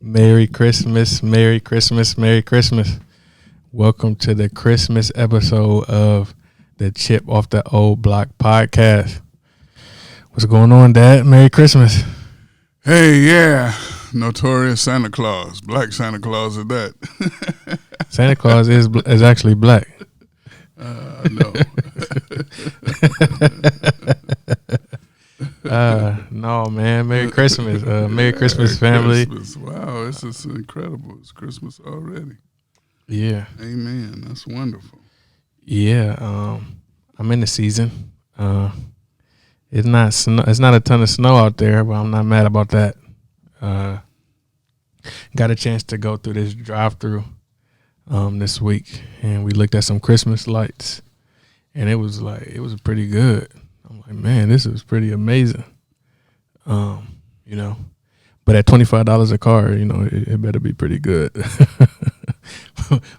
Merry Christmas, Merry Christmas, Merry Christmas. Welcome to the Christmas episode of the Chip Off the Old Block podcast. What's going on, Dad? Merry Christmas. Hey, yeah. Notorious Santa Claus. Black Santa Claus at that. Santa Claus is actually black. No. No, man. Merry Christmas. Merry Christmas, family. Christmas. Wow, this is incredible. It's Christmas already. Yeah. Amen. That's wonderful. Yeah. I'm in the season. It's not a ton of snow out there, but I'm not mad about that. Got a chance to go through this drive-through this week, and we looked at some Christmas lights, and it was pretty good. I'm like, man, this is pretty amazing. But at $25 a car, it better be pretty good.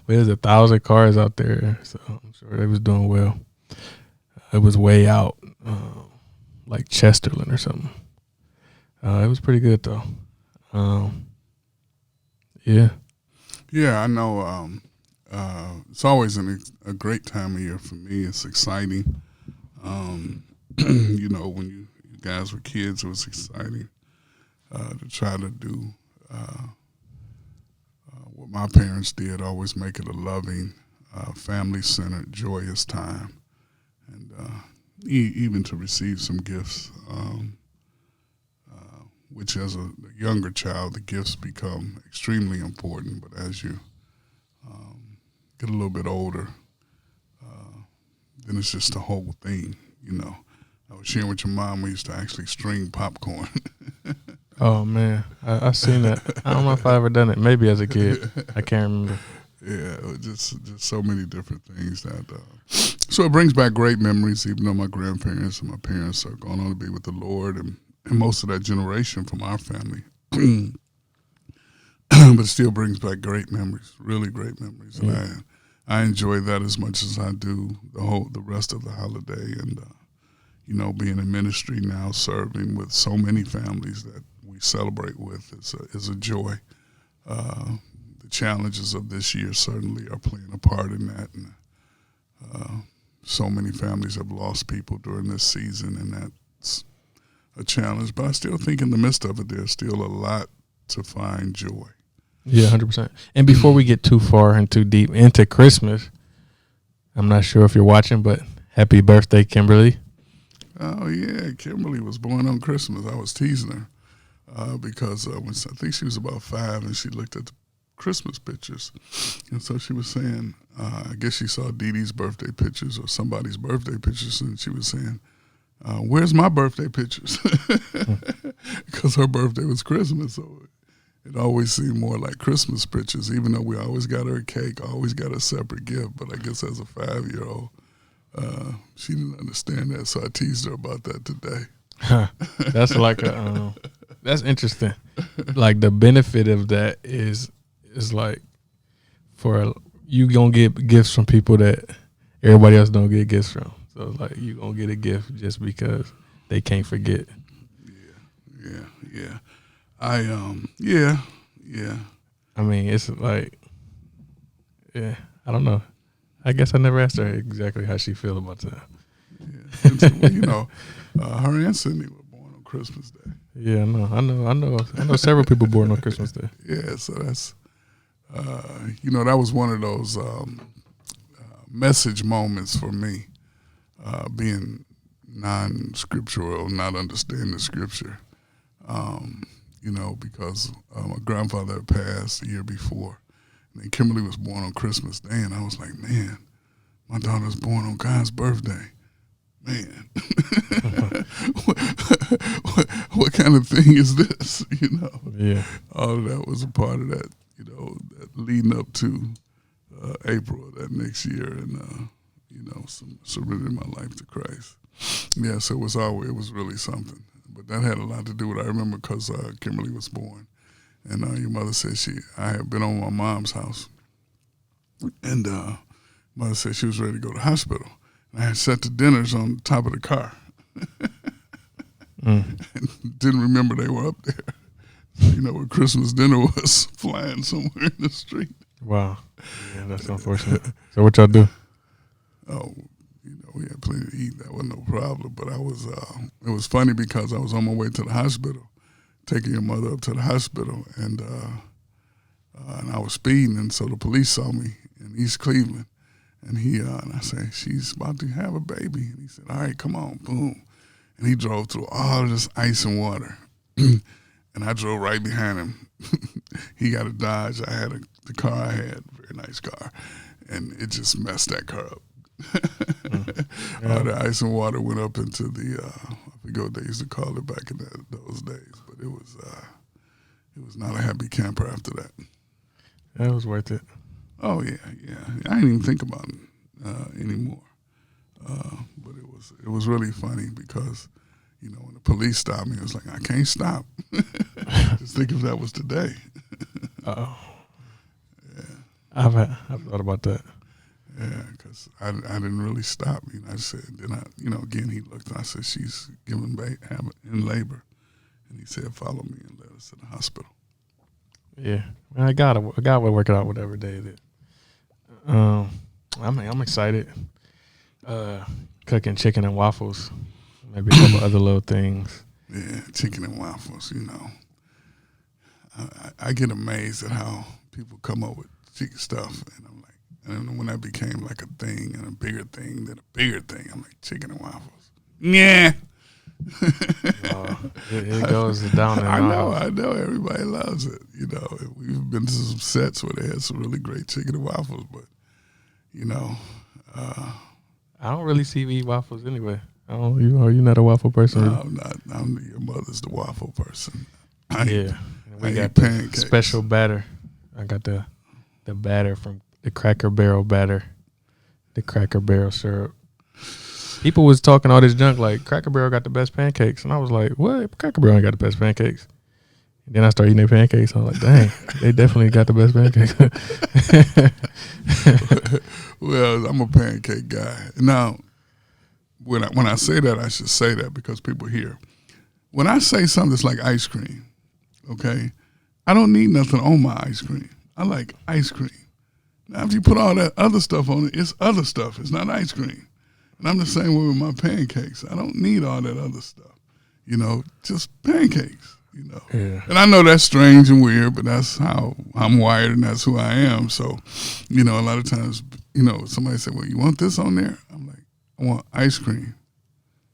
There's 1,000 cars out there, so I'm sure they was doing well. It was way out, like Chesterland or something. It was pretty good though. Yeah. Yeah, I know. It's always a great time of year for me. It's exciting. When you guys were kids, it was exciting to try to do what my parents did, always make it a loving, family-centered, joyous time. And even to receive some gifts, which as a younger child, the gifts become extremely important. But as you get a little bit older, then it's just the whole thing, I was sharing with your mom, we used to actually string popcorn. Oh, man. I seen that. I don't know if I ever done it. Maybe as a kid. I can't remember. Yeah, just so many different things that. So it brings back great memories, even though my grandparents and my parents are going on to be with the Lord and most of that generation from our family. But it still brings back great memories, really great memories. Yeah. And I enjoy that as much as I do the rest of the holiday. And, being in ministry now, serving with so many families that we celebrate with is a joy. The challenges of this year certainly are playing a part in that. And so many families have lost people during this season, and that's a challenge. But I still think in the midst of it, there's still a lot to find joy. Yeah, 100%. And before we get too far and too deep into Christmas, I'm not sure if you're watching, but happy birthday, Kimberly. Oh, yeah. Kimberly was born on Christmas. I was teasing her because when I think she was about 5 and she looked at the Christmas pictures. And so she was saying, I guess she saw Dee Dee's birthday pictures or somebody's birthday pictures, and she was saying, where's my birthday pictures? Because her birthday was Christmas, so it always seemed more like Christmas pictures, even though we always got her a cake, always got a separate gift. But I guess as a 5-year-old, she didn't understand that, so I teased her about that today. That's like that's interesting. Like the benefit of that is like for you gonna get gifts from people that everybody else don't get gifts from. So it's like you gonna get a gift just because they can't forget. Yeah. I mean, it's like, yeah, I don't know. I guess I never asked her exactly how she feel about that. Yeah, her and Cindy were born on Christmas Day. Yeah, I know several people born on Christmas Day. Yeah, so that's, that was one of those message moments for me, being non-scriptural, not understanding Scripture, because my grandfather had passed the year before. And then Kimberly was born on Christmas Day, and I was like, man, my daughter's born on God's birthday. Man, what kind of thing is this, Yeah. All of that was a part of that, that leading up to April of that next year and, surrendering my life to Christ. Yeah, so it was really something. But that had a lot to do with it. I remember because Kimberly was born. And your mother said I had been on my mom's house. And mother said she was ready to go to the hospital. And I had set the dinners on the top of the car. And didn't remember they were up there. You know, where Christmas dinner was flying somewhere in the street. Wow. Yeah, that's unfortunate. So what y'all do? Oh, you know, we had plenty to eat. That wasn't no problem. But I was, it was funny because I was on my way to the hospital, taking your mother up to the hospital, and I was speeding, and so the police saw me in East Cleveland, and and I said, she's about to have a baby, and he said, all right, come on, boom, and he drove through all this ice and water, and I drove right behind him. He got a Dodge. I had the car I had, very nice car, and it just messed that car up. All the ice and water went up into the I forget what they used to call it back in those days, but it was not a happy camper after that. That was worth it. Oh yeah. I didn't even think about it anymore. But it was really funny because, you know, when the police stopped me, it was like, I can't stop. Just think if that was today. Oh. Yeah. I've thought about that. Yeah, because I didn't really stop. You know, I said, again, he looked and I said, she's giving in labor. And he said, follow me and let us to the hospital. Yeah. I got to work it out whatever day it is. I'm excited. Cooking chicken and waffles. Maybe a couple other little things. Yeah, chicken and waffles, you know. I get amazed at how people come up with chicken stuff, and I'm like, and when that became like a thing and a bigger thing than a bigger thing, I'm like, chicken and waffles. Yeah. It goes down there. I know. Everybody loves it. You know, we've been to some sets where they had some really great chicken and waffles, but, you know. I don't really see you eat waffles anyway. Are you not a waffle person? No, I'm not. Your mother's the waffle person. We got the pancakes. Special batter. I got the batter from the Cracker Barrel batter, the Cracker Barrel syrup. People was talking all this junk like Cracker Barrel got the best pancakes, and I was like, what? Cracker Barrel ain't got the best pancakes. And then I started eating their pancakes. I was like, dang, they definitely got the best pancakes. Well, I'm a pancake guy. Now, when I say that, I should say that because people hear. When I say something that's like ice cream, okay, I don't need nothing on my ice cream. I like ice cream. Now, if you put all that other stuff on it, it's other stuff. It's not ice cream. And I'm the same way with my pancakes. I don't need all that other stuff. You know, just pancakes, you know. Yeah. And I know that's strange and weird, but that's how I'm wired and that's who I am. So, you know, a lot of times, you know, somebody said, well, you want this on there? I'm like, I want ice cream.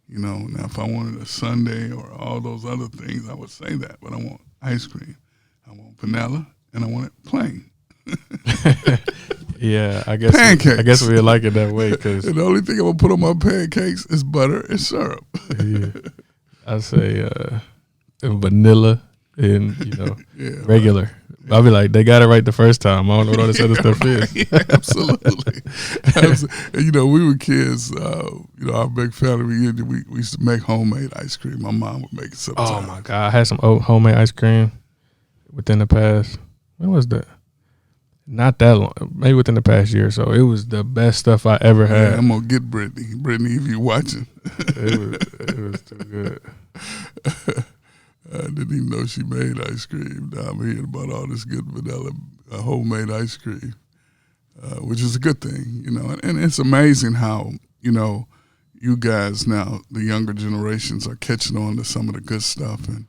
You know, now if I wanted a sundae or all those other things, I would say that. But I want ice cream. I want vanilla, and I want it plain. Yeah, I guess pancakes. I guess we like it that way because the only thing I'm gonna put on my pancakes is butter and syrup. Yeah, I say vanilla and regular. I'll be like, they got it right the first time. I don't know what all this other stuff is. Yeah, absolutely. And, you know, we were kids. Our big family, we used to make homemade ice cream. My mom would make it sometimes. Oh my God, I had some homemade ice cream within the past. When was that? Not that long, maybe within the past year or so. It was the best stuff I ever had. Yeah, I'm gonna get Brittany. Brittany, if you're watching. It was too good. I didn't even know she made ice cream. Now I'm hearing about all this good vanilla homemade ice cream, which is a good thing, you know. And it's amazing how, you know, you guys now, the younger generations, are catching on to some of the good stuff and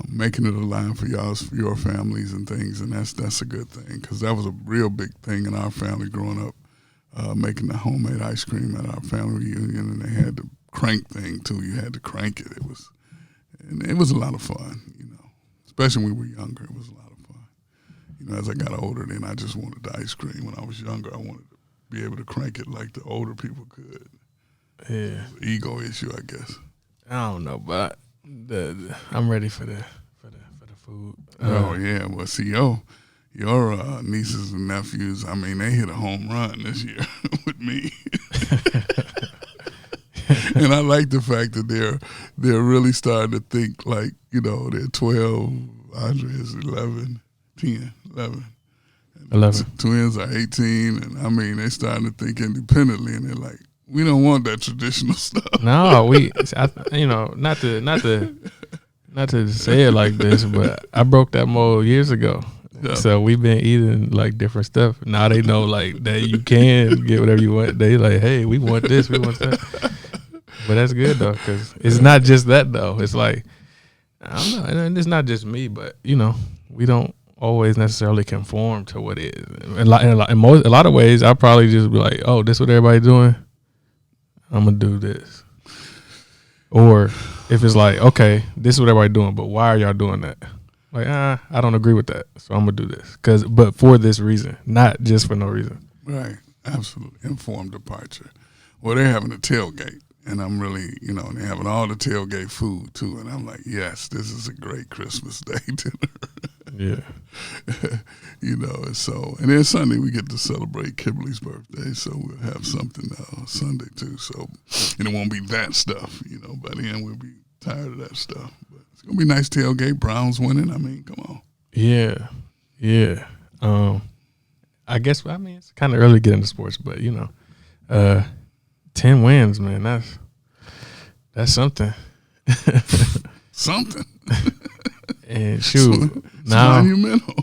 making it alive for your families and things, and that's a good thing because that was a real big thing in our family growing up, making the homemade ice cream at our family reunion, and they had the crank thing too. You had to crank it. It was a lot of fun, you know, especially when we were younger. It was a lot of fun. You know, as I got older, then I just wanted the ice cream. When I was younger, I wanted to be able to crank it like the older people could. Yeah, it was an ego issue, I guess. I don't know, but I'm ready for the food. Oh yeah, well, see your nieces and nephews. I mean, they hit a home run this year with me. And I like the fact that they're really starting to think like, you know, they're 12, Andrea's 11, 10, 11. 11. Twins are 18, and I mean, they're starting to think independently, and they're like, we don't want that traditional stuff. No, not to not to say it like this, but I broke that mold years ago. Yeah. So we've been eating like different stuff. Now they know like that you can get whatever you want. They like, hey, we want this, we want that. But that's good though, because it's not just that though. It's like, I don't know, and it's not just me, but you know, we don't always necessarily conform to what it is. In a lot of ways, I'll probably just be like, oh, this is what everybody's doing, I'm gonna do this. Or if it's like, okay, this is what everybody's doing, but why are y'all doing that? Like, I don't agree with that, so I'm gonna do this. But for this reason, not just for no reason. Right, absolutely. Informed departure. Well, they're having a tailgate, and I'm really, you know, they're having all the tailgate food too, and I'm like, yes, this is a great Christmas Day dinner. Yeah. You know, and then Sunday we get to celebrate Kimberly's birthday, so we'll have something Sunday too. So, and it won't be that stuff, you know. By the end, we'll be tired of that stuff. But it's gonna be nice tailgate. Browns winning. I mean, come on. Yeah. I guess it's kind of early to get into sports, but you know, 10 wins, man. That's something. Something. And shoot, it's monumental.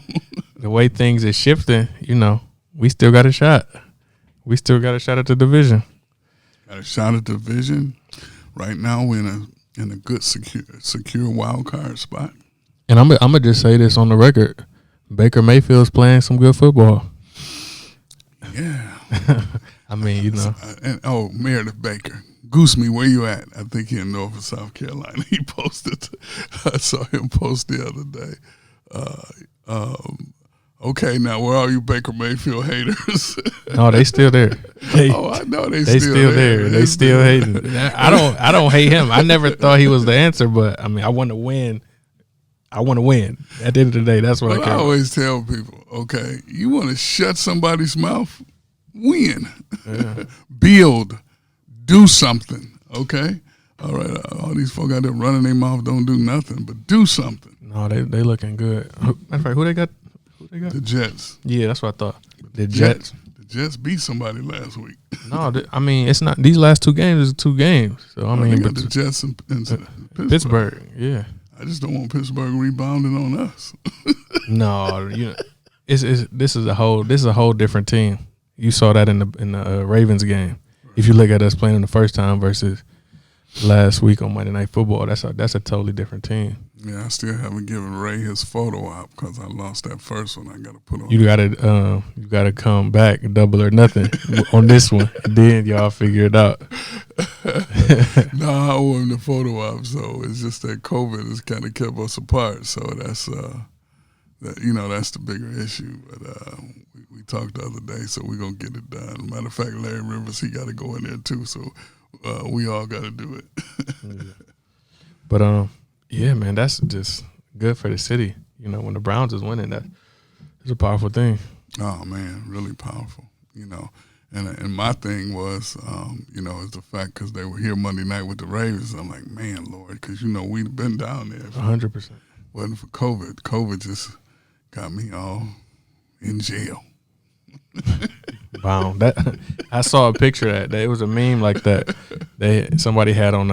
The way things are shifting, you know, we still got a shot. We still got a shot at the division. Got a shot at the division. Right now, we're in a good, secure wild card spot. And I'm gonna just say this on the record: Baker Mayfield's playing some good football. Yeah. I mean, you know. Meredith Baker. Goose me, where you at? I think he in North or South Carolina. He posted. I saw him post the other day. Okay, now where are you Baker Mayfield haters? No, they still there. I know they still there. They still hating. I don't hate him. I never thought he was the answer, but I mean, I want to win. At the end of the day, that's what I care about. I always tell people, okay, you want to shut somebody's mouth? Win. Yeah. Build. Do something, okay? All right, all these folk out there running their mouth don't do nothing, but do something. No, they looking good. Matter of fact, who they got? The Jets. Yeah, that's what I thought. The Jets. The Jets beat somebody last week. No, it's not. These last 2 games is 2 games. So, they got the Jets and Pittsburgh, yeah. I just don't want Pittsburgh rebounding on us. No, you know, this is a whole different team. You saw that in the Ravens game. If you look at us playing the first time versus last week on Monday Night Football, that's a totally different team. Yeah, I still haven't given Ray his photo op because I lost that first one. I got to put on. You gotta come back, double or nothing on this one. And then y'all figure it out. No, I owe him the photo op, so it's just that COVID has kind of kept us apart. So that's that's the bigger issue. But we talked the other day, so we're gonna get it done. Matter of fact, Larry Rivers, he got to go in there too. So we all got to do it. Yeah. But yeah, man, that's just good for the city. You know, when the Browns is winning, that is a powerful thing. Oh man, really powerful. You know, and my thing was, is the fact because they were here Monday night with the Ravens. I'm like, man, Lord, because we'd been down there. 100%. Wasn't for COVID. COVID just got me all in jail. Wow, I saw a picture of that. It was a meme like that. Somebody had on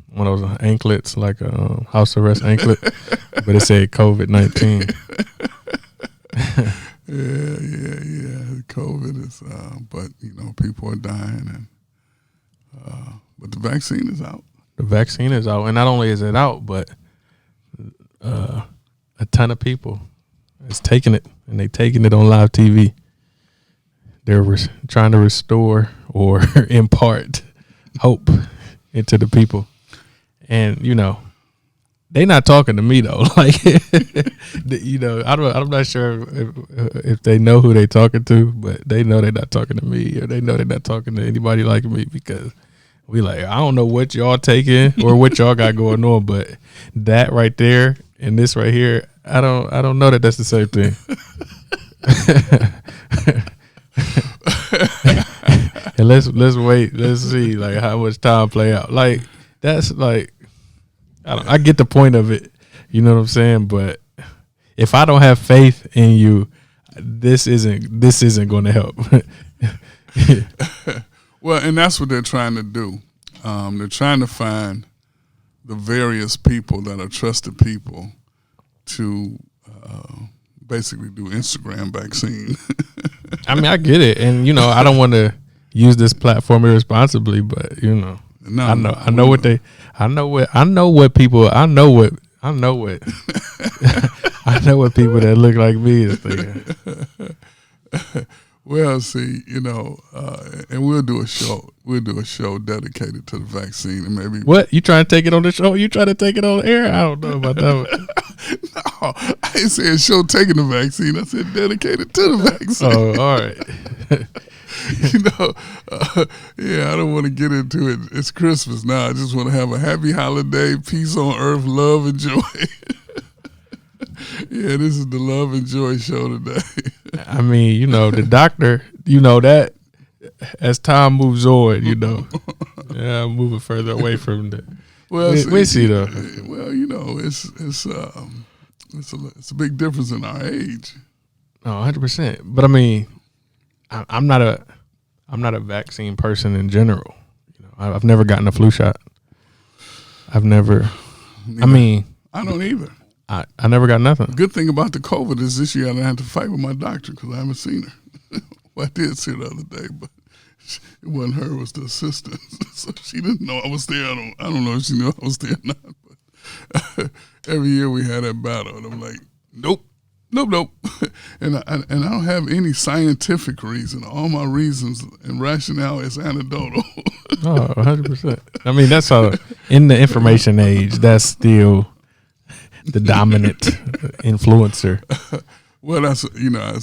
one of those anklets, like a house arrest anklet, but it said COVID-19. Yeah. COVID is, but people are dying, and but the vaccine is out. The vaccine is out, and not only is it out, but a ton of people is taking it, and they taking it on live TV. They're trying to restore or impart hope into the people. And, they not talking to me, though. Like, I'm not sure if they know who they talking to, but they know they're not talking to me, or they know they're not talking to anybody like me, because we like, I don't know what y'all taking or what y'all got going on, but that right there and this right here, I don't know that that's the same thing. And let's wait. Let's see like how much time play out. Like that's like I get the point of it. You know what I'm saying? But if I don't have faith in you, this isn't going to help. Well, and that's what they're trying to do. They're trying to find the various people that are trusted people to basically do Instagram vaccine. I mean, I get it, and I don't want to use this platform irresponsibly, but No, I know what people I know what I know what people that look like me is thinking. Well, see, and we'll do a show. We'll do a show dedicated to the vaccine, and maybe what you trying to take it on the show? You trying to take it on air? I don't know about that one. No, I ain't saying show taking the vaccine. I said dedicated to the vaccine. Oh, all right. Yeah, I don't want to get into it. It's Christmas now. I just want to have a happy holiday, peace on earth, love and joy. Yeah, this is the Love and Joy show today. I mean, the doctor, that as time moves on, yeah, I'm moving further away from that. Well, we see though. Well, it's a big difference in our age. Oh, 100%. But I mean, I'm not a vaccine person in general. I've never gotten a flu shot. I've never. I mean, I don't either. I never got nothing. Good thing about the COVID is this year I didn't have to fight with my doctor because I haven't seen her. Well, I did see her the other day, but it wasn't her; it was the assistant. So she didn't know I was there. I don't know if she knew I was there or not. But every year we had that battle, and I'm like, nope. And I don't have any scientific reason. All my reasons and rationale is anecdotal. Oh, 100%. I mean, that's how in the information age, that's still the dominant influencer. Well, that's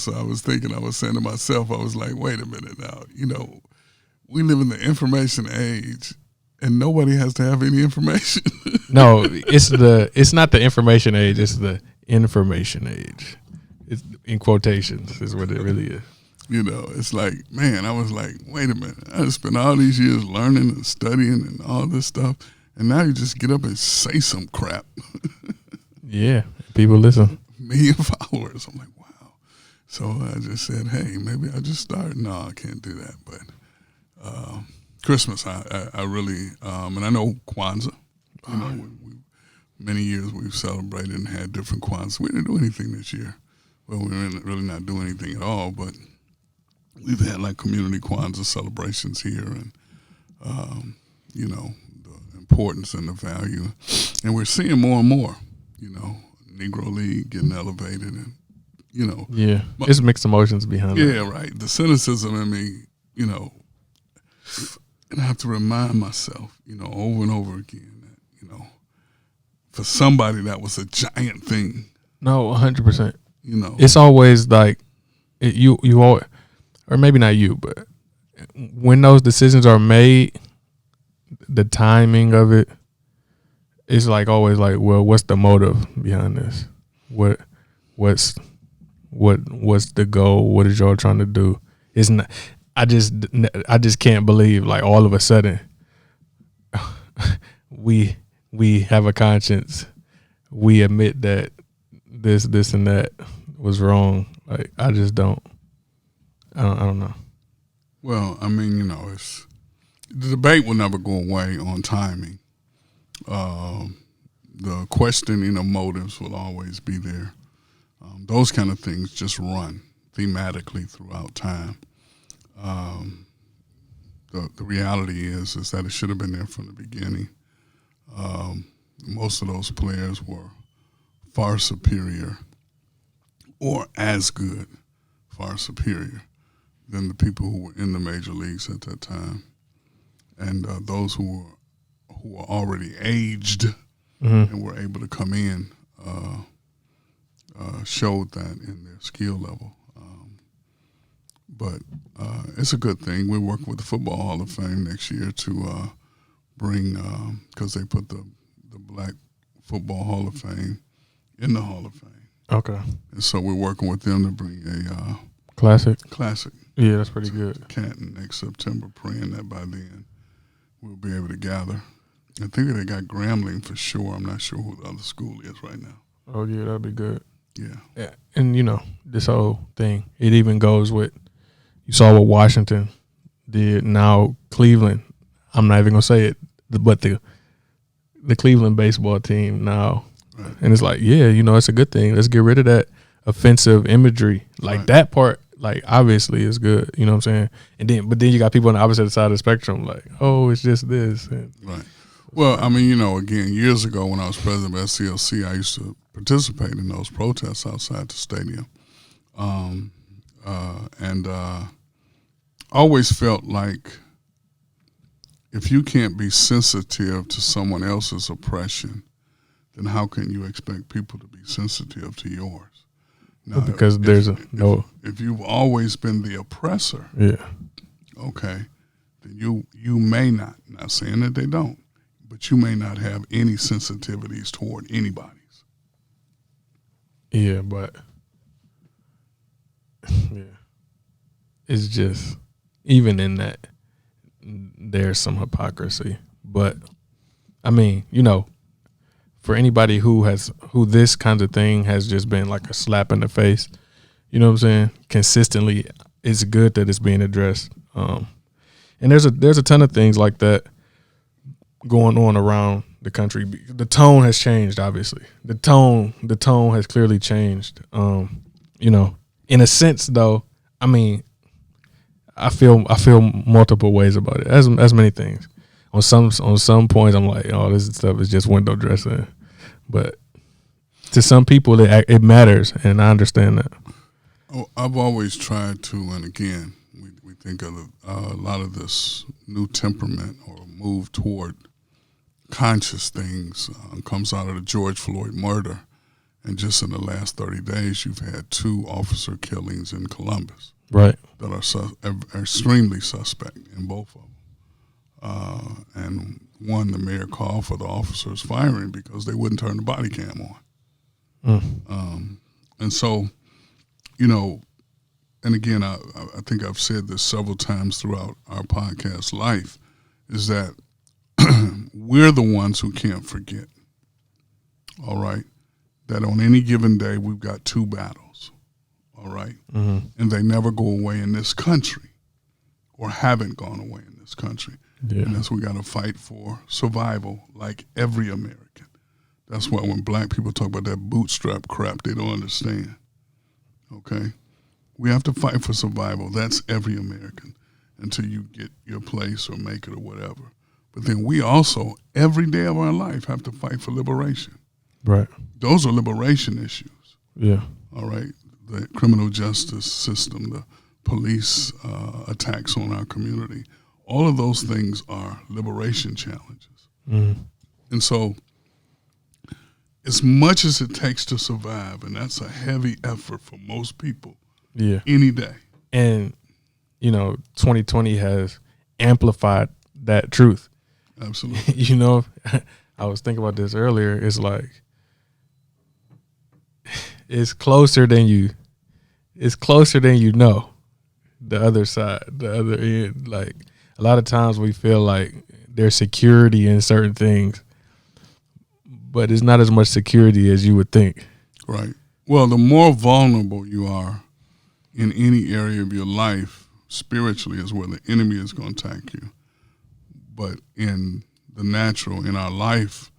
so I was thinking. I was saying to myself, I was like, wait a minute now. We live in the information age, and nobody has to have any information. No, it's not the information age. It's the information age. It's in quotations is what it really is. It's like, man, I was like, wait a minute. I spent all these years learning and studying and all this stuff, and now you just get up and say some crap. Yeah, people listen. 1 million followers. I'm like, wow. So I just said, hey, maybe I just start. No, I can't do that. But Christmas, I really, and I know Kwanzaa. Many years we've celebrated and had different Kwanzaa. We didn't do anything this year. Well, we really not doing anything at all, but we've had like community Kwanzaa celebrations here and, the importance and the value. And we're seeing more and more, Negro League getting elevated and, Yeah, it's mixed emotions behind it. Yeah, right. The cynicism in me, and I have to remind myself, over and over again that, for somebody that was a giant thing. No, 100%. It's always like you always, or maybe not you, but when those decisions are made, the timing of it is like always like, well, what's the motive behind this? What's the goal? What is y'all trying to do? It's not. I just can't believe like all of a sudden we have a conscience. We admit that this and that was wrong. Like I don't know. Well, I mean, it's the debate will never go away on timing. The questioning of motives will always be there. Those kind of things just run thematically throughout time. The reality is that it should have been there from the beginning. Most of those players were far superior or as good, far superior than the people who were in the major leagues at that time. And those who were already aged and were able to come in showed that in their skill level. But it's a good thing. We're working with the Football Hall of Fame next year to bring, because they put the Black Football Hall of Fame in the Hall of Fame. Okay. And so we're working with them to bring a classic. Yeah, that's pretty good. Canton next September, praying that by then we'll be able to gather. I think they got Grambling for sure. I'm not sure who the other school is right now. Oh, yeah, that'd be good. Yeah. And, this whole thing, it even goes with, you saw what Washington did. Now Cleveland, I'm not even going to say it, but the Cleveland baseball team now, Right. and it's like, yeah, it's a good thing. Let's get rid of that offensive imagery. Like Right. that part, like obviously is good. You know what I'm saying? But then you got people on the opposite side of the spectrum, like, oh, it's just this. And Right. Well, I mean, again, years ago when I was president of SCLC, I used to participate in those protests outside the stadium. And always felt like if you can't be sensitive to someone else's oppression, then how can you expect people to be sensitive to yours? Now, because if you've always been the oppressor, yeah, okay, then you may not saying that they don't, but you may not have any sensitivities toward anybody's. yeah, but yeah, it's just even in that there's some hypocrisy. But I mean, for anybody who this kind of thing has just been like a slap in the face, you know what I'm saying? Consistently, it's good that it's being addressed. And there's a ton of things like that going on around the country. The tone has changed, obviously. The tone has clearly changed. In a sense, though, I mean, I feel multiple ways about it. As many things. On some points, I'm like, oh, this stuff is just window dressing. But to some people, it matters, and I understand that. Oh, I've always tried to, and again, we think of a lot of this new temperament or move toward conscious things comes out of the George Floyd murder. And just in the last 30 days, you've had 2 officer killings in Columbus. Right. That are extremely suspect in both of them. And one, the mayor called for the officers firing because they wouldn't turn the body cam on. And so, and again, I think I've said this several times throughout our podcast life, is that we're the ones who can't forget, all right, that on any given day we've got 2 battles, all right, and they never go away in this country or haven't gone away in this country. Yeah. And that's we got to fight for survival like every American. That's why when black people talk about that bootstrap crap, they don't understand, okay? We have to fight for survival. That's every American until you get your place or make it or whatever. But then we also, every day of our life, have to fight for liberation. Right. Those are liberation issues. Yeah. All right. The criminal justice system, the police attacks on our community, all of those things are liberation challenges. And so as much as it takes to survive, and that's a heavy effort for most people, any day. And, 2020 has amplified that truth. Absolutely. I was thinking about this earlier. It's like, it's closer than you know, the other side, the other end. Like, a lot of times we feel like there's security in certain things, but it's not as much security as you would think. Right. Well, the more vulnerable you are in any area of your life, spiritually, is where the enemy is going to attack you. But in the natural, in our life,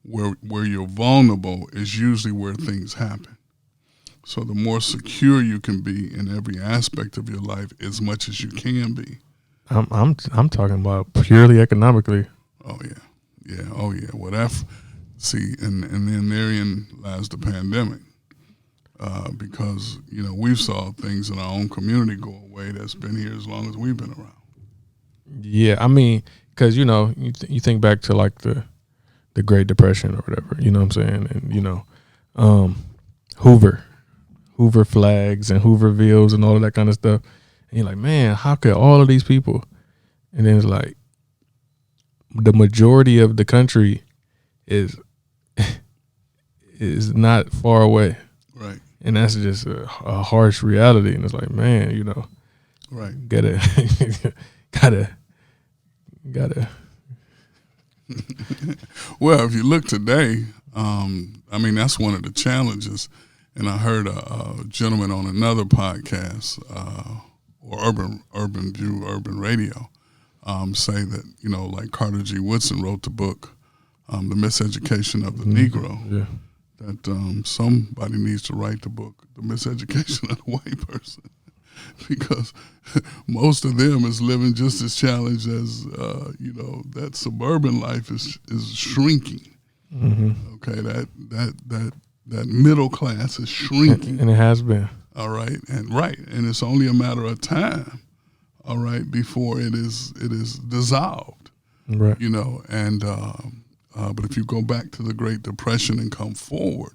where you're vulnerable is usually where things happen. So the more secure you can be in every aspect of your life, as much as you can be. I'm talking about purely economically. Oh yeah. Oh yeah. Well, and then therein lies the pandemic, because we've saw things in our own community go away that's been here as long as we've been around. Yeah, I mean, because you think back to like the Great Depression or whatever. You know what I'm saying? And Hoover flags and Hoovervilles and all of that kind of stuff. And you're like, man, how could all of these people? And then it's like, the majority of the country is not far away. Right. And that's just a harsh reality. And it's like, man, right. gotta. Well, if you look today, that's one of the challenges. And I heard a gentleman on another podcast, or Urban View, Urban Radio, say that, like Carter G. Woodson wrote the book, the miseducation of the Negro. Yeah. That somebody needs to write the book, The Miseducation of the White Person, because most of them is living just as challenged as that suburban life is shrinking. Okay, that middle class is shrinking, and it has been. all right, and it's only a matter of time, all right, before it is dissolved, Right. And but if you go back to the Great Depression and come forward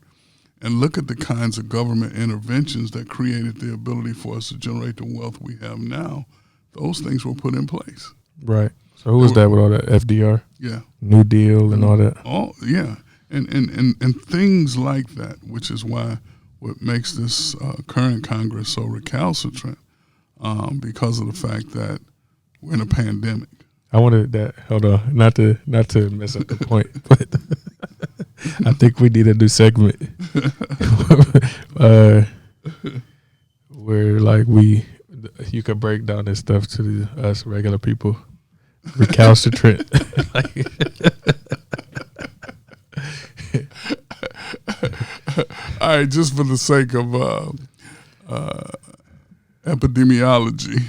and look at the kinds of government interventions that created the ability for us to generate the wealth we have now, those things were put in place. Right. So who was that with all that FDR? Yeah. New Deal and all that? Oh, yeah. And things like that, which is why what makes this current Congress so recalcitrant, because of the fact that we're in a pandemic. I wanted that. Hold on, not to mess up the point, but I think we need a new segment where like you could break down this stuff to us regular people, recalcitrant. All right, just for the sake of epidemiology.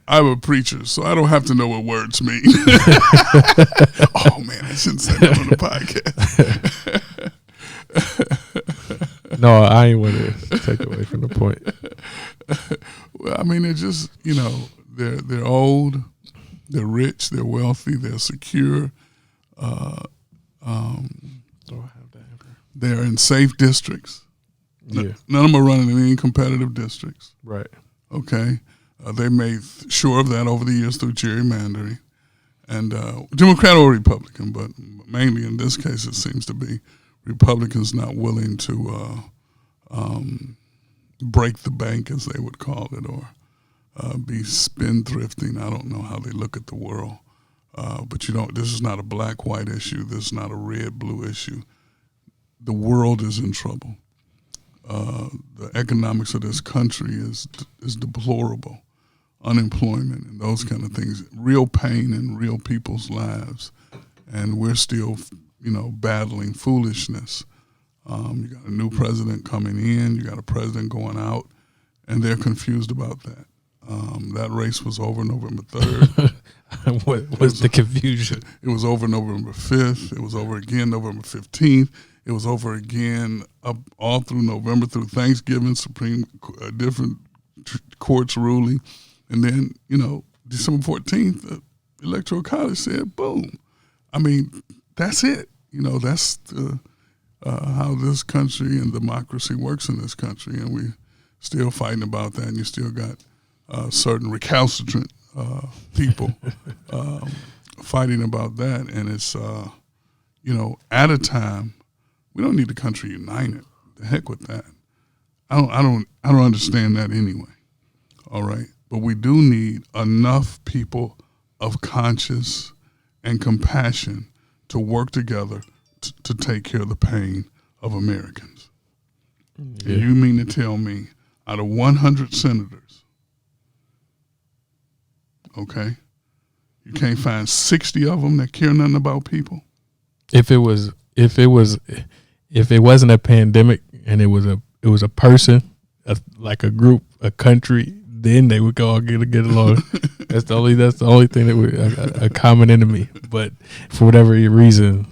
I'm a preacher, so I don't have to know what words mean. Oh, man, I shouldn't say that on the podcast. No, I ain't want to take away from the point. Well, I mean, they're just, they're old, they're rich, they're wealthy, they're secure. They're in safe districts. Yeah. None of them are running in any competitive districts. Right. Okay. They made sure of that over the years through gerrymandering, and Democrat or Republican, but mainly in this case it seems to be Republicans not willing to break the bank, as they would call it, or be spendthrifting. I don't know how they look at the world, but this is not a black-white issue. This is not a red-blue issue. The world is in trouble. The economics of this country is deplorable. Unemployment and those kind of things, real pain in real people's lives, and we're still, battling foolishness. You got a new president coming in, you got a president going out, and they're confused about that. That race was over November 3rd. What was the confusion? It was over November 5th. It was over again November 15th. It was over again up all through November, through Thanksgiving, different courts ruling. And then, December 14th, the Electoral College said, boom. I mean, that's it. That's how this country and democracy works in this country. And we're still fighting about that. And you still got certain recalcitrant people fighting about that. And it's, at a time, we don't need the country united. The heck with that. I don't understand that anyway. All right. But we do need enough people of conscience and compassion to work together to take care of the pain of Americans. Yeah. And you mean to tell me out of 100 senators, okay, you can't find 60 of them that care nothing about people? If it wasn't a pandemic and it was a person, like a group, a country, then they would all get along. That's the only thing that would a common enemy. But for whatever reason,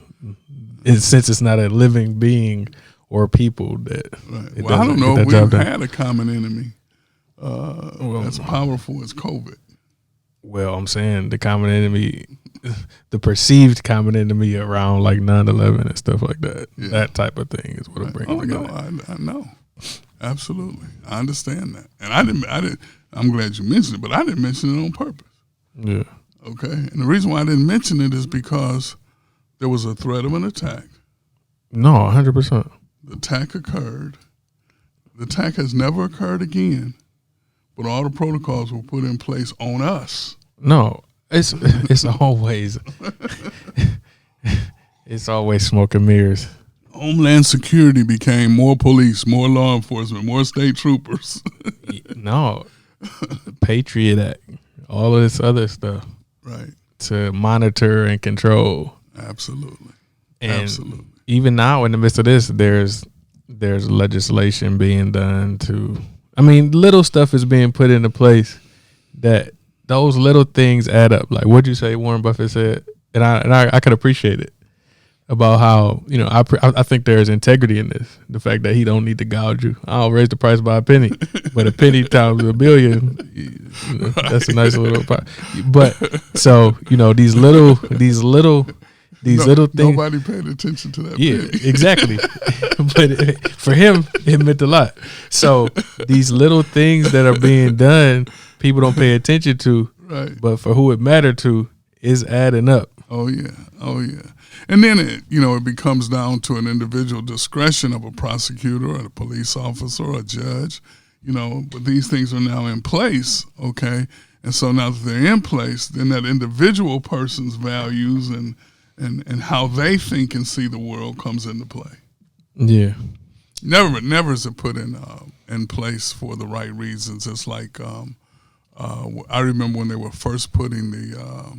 since it's not a living being or people, that right. Well, I don't know if we've had a common enemy as powerful as COVID. Well, I'm saying the common enemy, the perceived common enemy around like 9/11 and stuff like that. Yeah. That type of thing is what I'm bringing together. No, I know. Absolutely. I understand that. And I didn't, I'm glad you mentioned it, but I didn't mention it on purpose. Yeah. Okay. And the reason why I didn't mention it is because there was a threat of an attack. No, 100%. The attack occurred. The attack has never occurred again, but all the protocols were put in place on us. No, it's always it's always smoke and mirrors. Homeland Security became more police, more law enforcement, more state troopers. No, Patriot Act, all of this other stuff, right? To monitor and control. Absolutely. And Absolutely. even now, in the midst of this, there's legislation being done to. I mean, little stuff is being put into place that those little things add up. Like what'd you say Warren Buffett said, and I could appreciate it about how I think there is integrity in this. The fact that he don't need to gouge you. I'll raise the price by a penny, but a penny times a billion, that's a nice little part. But so these little things. Nobody paid attention to that. Yeah, penny. Exactly. But for him, it meant a lot. So these little things that are being done, people don't pay attention to. Right. But for who it mattered to, is adding up. Oh yeah. And then it becomes down to an individual discretion of a prosecutor or a police officer or a judge, but these things are now in place, okay? And so now that they're in place, then that individual person's values and how they think and see the world comes into play. Yeah. Never is it put in place for the right reasons. It's like I remember when they were first putting the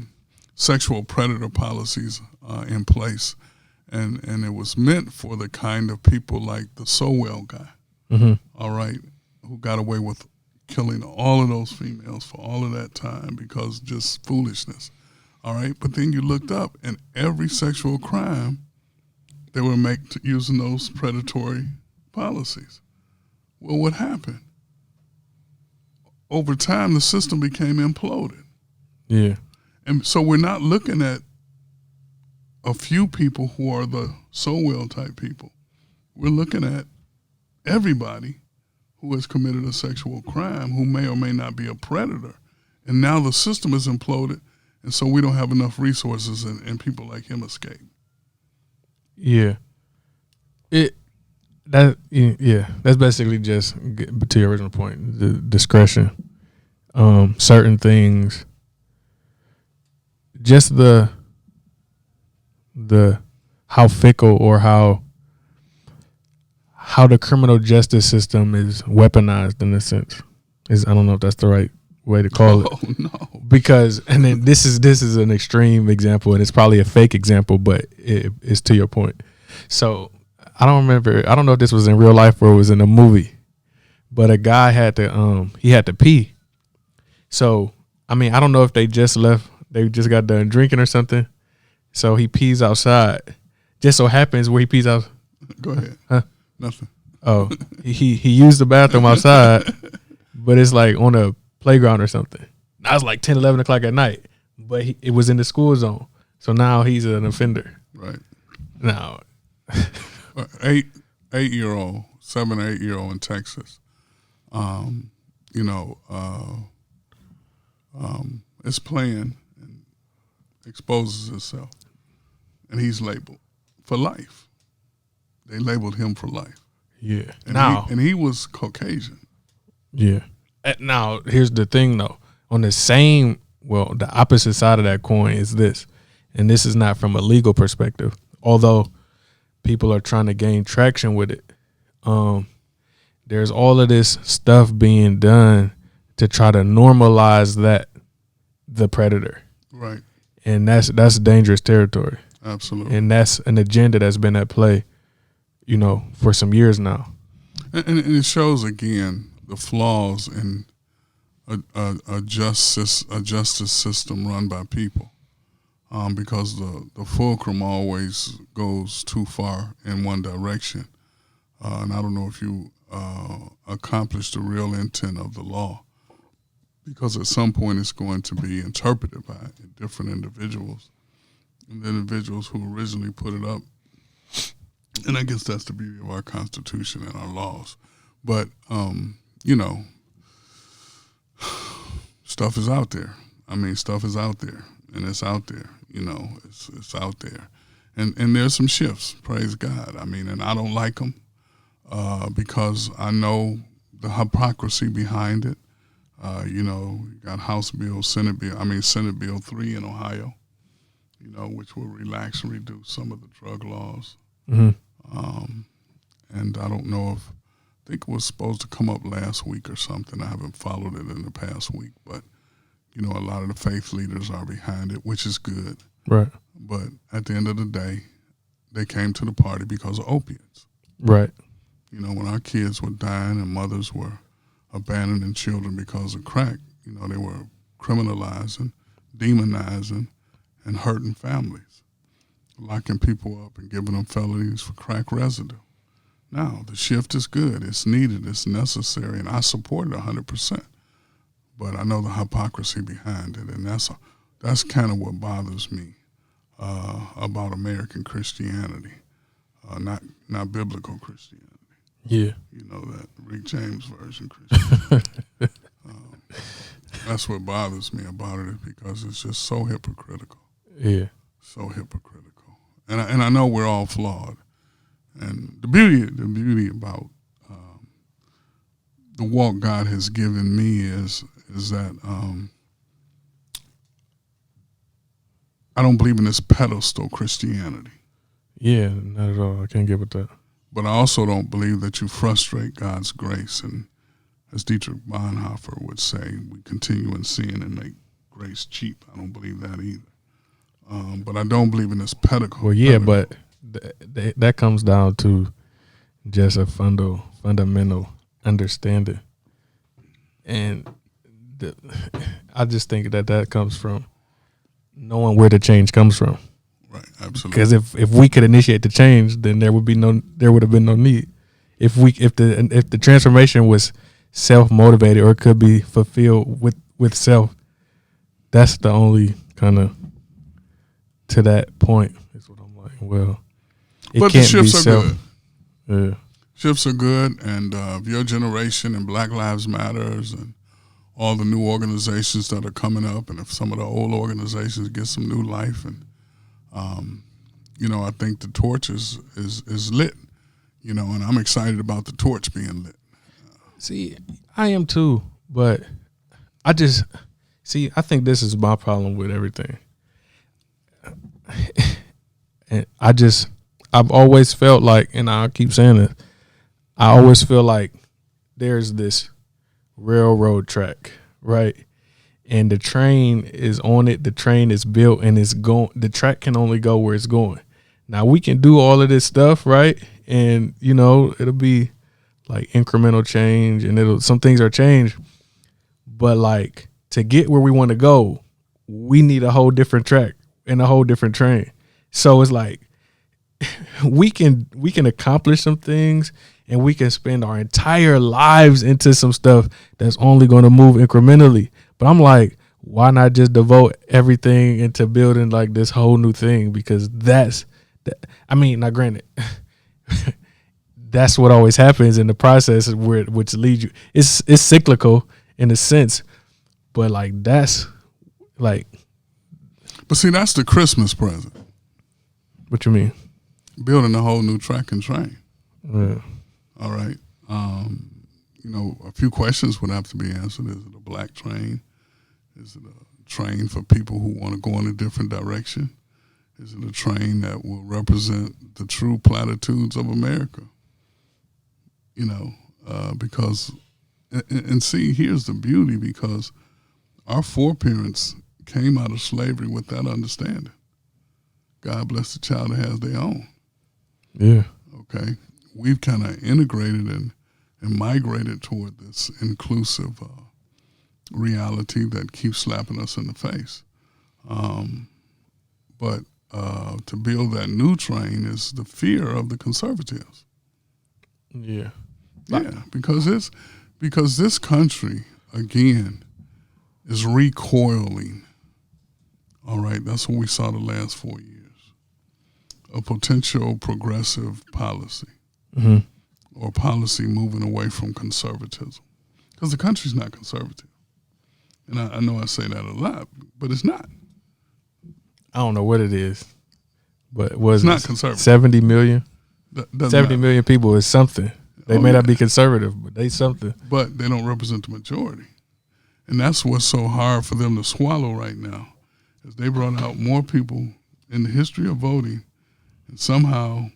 sexual predator policies in place, and it was meant for the kind of people like the Sowell guy, all right, who got away with killing all of those females for all of that time because just foolishness, all right. But then you looked up, and every sexual crime they were using those predatory policies. Well, what happened? Over time, the system became imploded. Yeah. And so we're not looking at a few people who are the Sowell type people. We're looking at everybody who has committed a sexual crime who may or may not be a predator. And now the system is imploded, and so we don't have enough resources and people like him escape. Yeah. That's basically just, to your original point, the discretion. Certain things, just the how fickle or how the criminal justice system is weaponized in a sense. I don't know if that's the right way to call it. Oh no. Because, and then this is an extreme example, and it's probably a fake example, but it's to your point. So I don't know if this was in real life or it was in a movie, but a guy had to pee. So, I mean, I don't know if they just got done drinking or something. So he pees outside. Just so happens where he pees out. Go ahead. Huh? Nothing. Oh, he used the bathroom outside, but it's like on a playground or something. Now it's like 10, 11 o'clock at night, but it was in the school zone. So now he's an offender. Right. Now, 8-year-old, 7 or 8-year-old in Texas, is playing and exposes himself, and he's labeled for life. They labeled him for life. Yeah. And he was Caucasian. Yeah. Now, here's the thing, though. On the opposite side of that coin is this, and this is not from a legal perspective, although people are trying to gain traction with it. There's all of this stuff being done to try to normalize the predator. Right. And that's dangerous territory. Absolutely. And that's an agenda that's been at play, for some years now. And it shows again the flaws in a justice system run by people, because the fulcrum always goes too far in one direction, and I don't know if you accomplish the real intent of the law, because at some point it's going to be interpreted by different individuals, and the individuals who originally put it up. And I guess that's the beauty of our Constitution and our laws. But, stuff is out there. I mean, stuff is out there, and it's out there. It's out there. And there's some shifts, praise God. I mean, and I don't like them because I know the hypocrisy behind it. You got House Bill, Senate Bill 3 in Ohio, which will relax and reduce some of the drug laws. Mm-hmm. And I don't know I think it was supposed to come up last week or something. I haven't followed it in the past week, but, a lot of the faith leaders are behind it, which is good. Right. But at the end of the day, they came to the party because of opiates. Right. You know, when our kids were dying and mothers were abandoning children because of crack, you know, they were criminalizing, demonizing, and hurting families, locking people up and giving them felonies for crack residue. Now, the shift is good. It's needed. It's necessary. And I support it 100%. But I know the hypocrisy behind it. And that's kind of what bothers me about American Christianity, not biblical Christianity. Yeah. You know, that Rick James version Christianity. That's what bothers me about it, is because it's just so hypocritical. Yeah. So hypocritical. And I know we're all flawed. And the beauty about the walk God has given me is that I don't believe in this pedestal Christianity. Yeah, not at all. I can't get with that. But I also don't believe that you frustrate God's grace. And as Dietrich Bonhoeffer would say, we continue in sin and make grace cheap. I don't believe that either. But I don't believe in this pedestal. Well, yeah, but that comes down to just a fundamental understanding. And I just think that comes from knowing where the change comes from. Right, absolutely. Because if we could initiate the change, then there would have been no need. If the transformation was self-motivated, or it could be fulfilled with self, that's the only kind of, to that point is what I'm like. Well, but the shifts are good. Yeah. Shifts are good, and your generation and Black Lives Matters and all the new organizations that are coming up, and if some of the old organizations get some new life, and you know, I think the torch is lit, you know, and I'm excited about the torch being lit. See, I am too, but I think this is my problem with everything. And I've always felt like, and I'll keep saying it, I always feel like there's this railroad track, right? And the train is on it, the train is built, and it's going, the track can only go where it's going. Now we can do all of this stuff, right? And, you know, it'll be like incremental change, and some things are changed. But like, to get where we want to go, we need a whole different track and a whole different train. So it's like, we can accomplish some things, and we can spend our entire lives into some stuff that's only going to move incrementally. But I'm like, why not just devote everything into building like this whole new thing? Because now granted, that's what always happens in the process, which leads you. It's cyclical in a sense, but like that's like. But see, that's the Christmas present. What you mean? Building a whole new track and train. Yeah. All right. You know, a few questions would have to be answered. Is it a black train? Is it a train for people who want to go in a different direction? Is it a train that will represent the true platitudes of America? You know, because, and see, here's the beauty, because our foreparents came out of slavery with that understanding. God bless the child that has their own. Yeah. Okay. We've kind of integrated and migrated toward this inclusive reality that keeps slapping us in the face. But to build that new train is the fear of the conservatives. Yeah. Yeah, because this country, again, is recoiling. All right, that's what we saw the last 4 years. A potential progressive policy, or policy moving away from conservatism, because the country's not conservative. And I know I say that a lot, but it's not. I don't know what it is, but it's not conservative. 70 million? 70 million people is something. They may not be conservative, but they something. But they don't represent the majority. And that's what's so hard for them to swallow right now, is they brought out more people in the history of voting, and somehow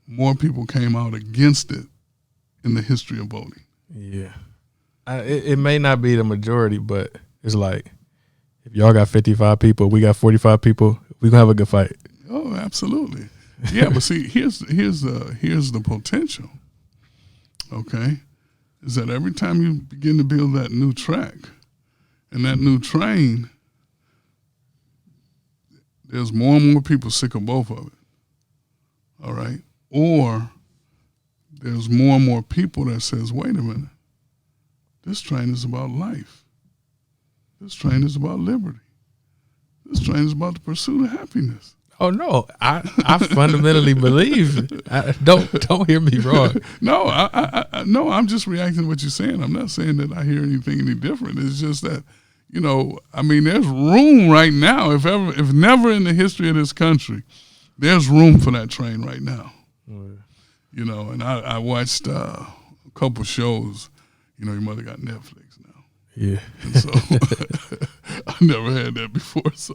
more people came out against it in the history of voting. Yeah. It may not be the majority, but it's like if y'all got 55 people, we got 45 people, we gonna have a good fight. Oh, absolutely. Yeah, but see, here's the potential. Okay, is that every time you begin to build that new track and that new train, there's more and more people sick of both of it. All right, or there's more and more people that says, wait a minute, this train is about life. This train is about liberty. This train is about the pursuit of happiness. Oh no, I fundamentally believe. Don't hear me wrong. No, no, I'm just reacting to what you're saying. I'm not saying that I hear anything any different. It's just that, I mean, there's room right now. If never in the history of this country, there's room for that train right now. Oh, yeah. And I watched a couple shows. Your mother got Netflix now. Yeah. And so I never had that before, so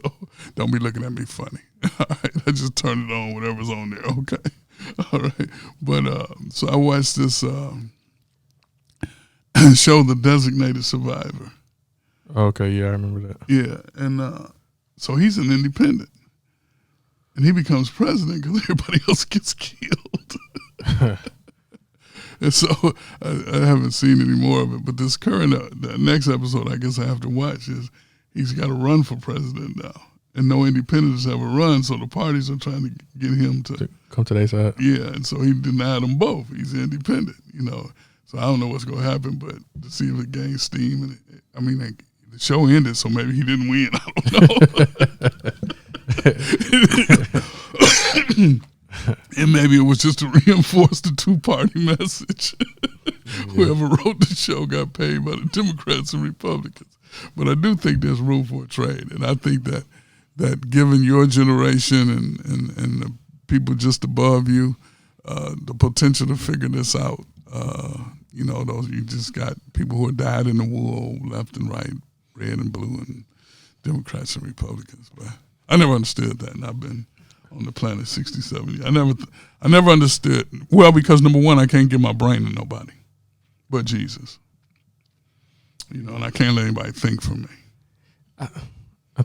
don't be looking at me funny. All right, I just turn it on, whatever's on there, okay? All right, but so I watched this show, The Designated Survivor. Okay, yeah, I remember that. Yeah, and so he's an independent, and he becomes president because everybody else gets killed. And so I haven't seen any more of it. But this current, the next episode I guess I have to watch is he's got to run for president now. And no independents ever run, so the parties are trying to get him to come to their side. Yeah, and so he denied them both. He's independent, So I don't know what's going to happen, but to see if it gains steam. And the show ended, so maybe he didn't win. I don't know. And maybe it was just to reinforce the two-party message. Yeah. Whoever wrote the show got paid by the Democrats and Republicans. But I do think there's room for a trade. And I think that given your generation and the people just above you, the potential to figure this out, you just got people who are dyed in the wool left and right, red and blue, and Democrats and Republicans. But I never understood that, and I've been on the planet 67 years. I never understood. Well, because number one, I can't give my brain to nobody but Jesus. And I can't let anybody think for me. I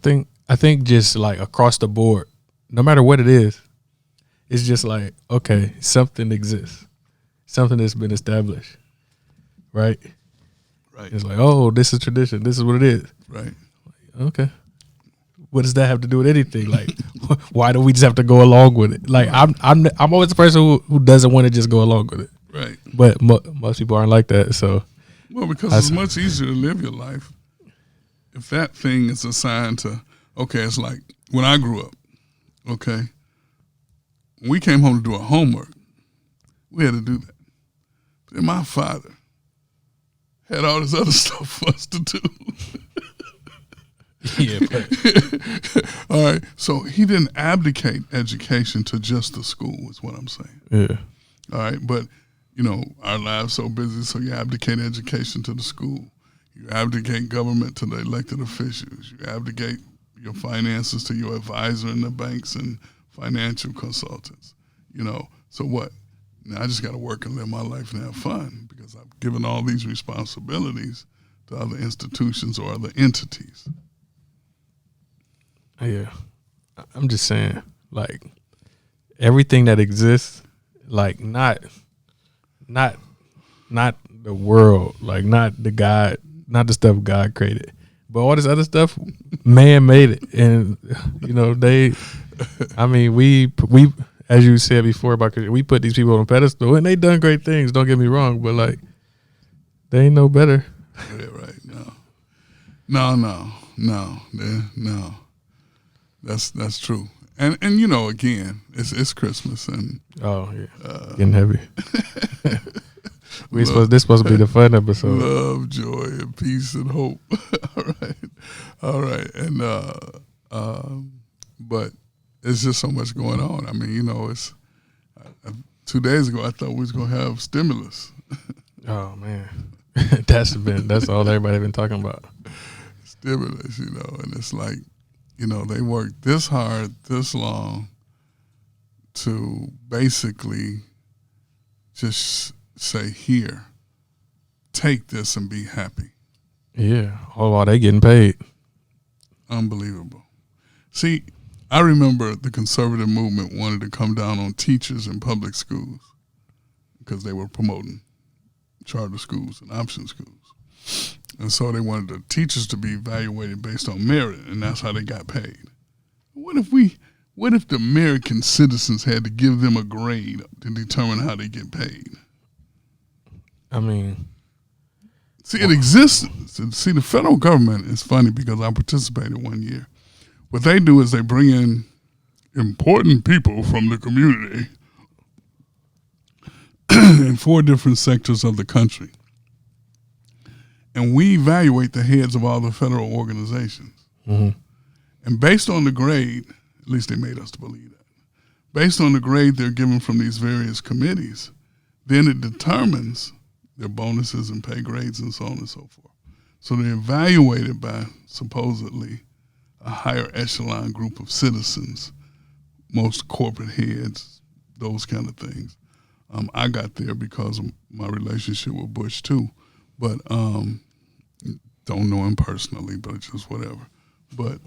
think just like across the board, no matter what it is, it's just like, okay, something exists. Something that's been established. Right? Right. It's like, oh, this is tradition. This is what it is. Right. Okay. What does that have to do with anything? Like, why do we just have to go along with it? Like, I'm always the person who doesn't want to just go along with it. Right. But most people aren't like that. So, well, because it's much easier to live your life if that thing is assigned to. Okay, it's like when I grew up. Okay, when we came home to do our homework, we had to do that. But then my father had all this other stuff for us to do. Yeah, but all right. So he didn't abdicate education to just the school, is what I'm saying. Yeah. All right, but our lives so busy, so you abdicate education to the school. You abdicate government to the elected officials. You abdicate your finances to your advisor in the banks and financial consultants. So what? Now I just got to work and live my life and have fun because I've given all these responsibilities to other institutions or other entities. Yeah, I'm just saying, like, everything that exists, like, not the world, like, not the God, not the stuff God created, but all this other stuff, man made it, and we, as you said before about, we put these people on a pedestal, and they done great things. Don't get me wrong, but like, they ain't no better. Yeah, right. No. That's true. And again, it's Christmas and oh yeah, getting heavy. This supposed to be the fun episode. Love, joy, and peace and hope. All right, and but it's just so much going on. I mean, it's 2 days ago I thought we was gonna have stimulus. Oh man, that's all everybody been talking about. Stimulus, and it's like. They worked this hard, this long to basically just say, here, take this and be happy. Yeah, all while they getting paid. Unbelievable. See, I remember the conservative movement wanted to come down on teachers in public schools because they were promoting charter schools and option schools. And so they wanted the teachers to be evaluated based on merit, and that's how they got paid. What if the American citizens had to give them a grade to determine how they get paid? I mean, see, it exists. See, the federal government is funny because I participated one year. What they do is they bring in important people from the community in 4 different sectors of the country. And we evaluate the heads of all the federal organizations. Mm-hmm. And based on the grade, at least they made us to believe that, based on the grade they're given from these various committees, then it determines their bonuses and pay grades and so on and so forth. So they're evaluated by supposedly a higher echelon group of citizens, most corporate heads, those kind of things. I got there because of my relationship with Bush too, but don't know him personally, but just whatever. But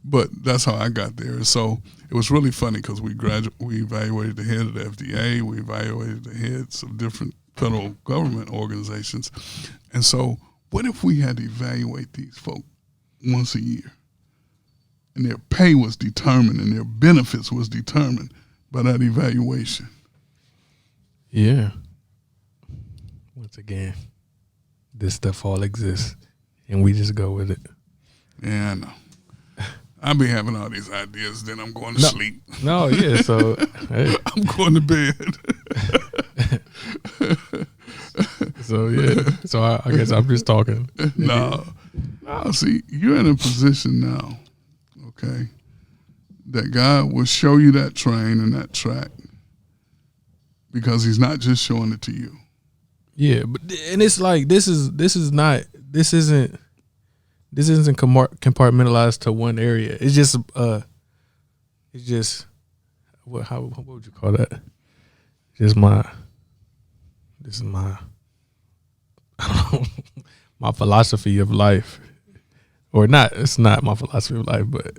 but that's how I got there. So it was really funny because we evaluated the head of the FDA, we evaluated the heads of different federal government organizations, and so what if we had to evaluate these folk once a year, and their pay was determined and their benefits was determined by that evaluation? Yeah. Once again, this stuff all exists, and we just go with it. Yeah, I know. I'll be having all these ideas, then I'm going to sleep. No, yeah, so hey. I'm going to bed. So yeah, so I guess I'm just talking. No, see, you're in a position now, okay, that God will show you that train and that track because he's not just showing it to you. Yeah, but and it's like this isn't compartmentalized to one area. It's just what would you call that? This is my I don't know, my philosophy of life, or not. It's not my philosophy of life, but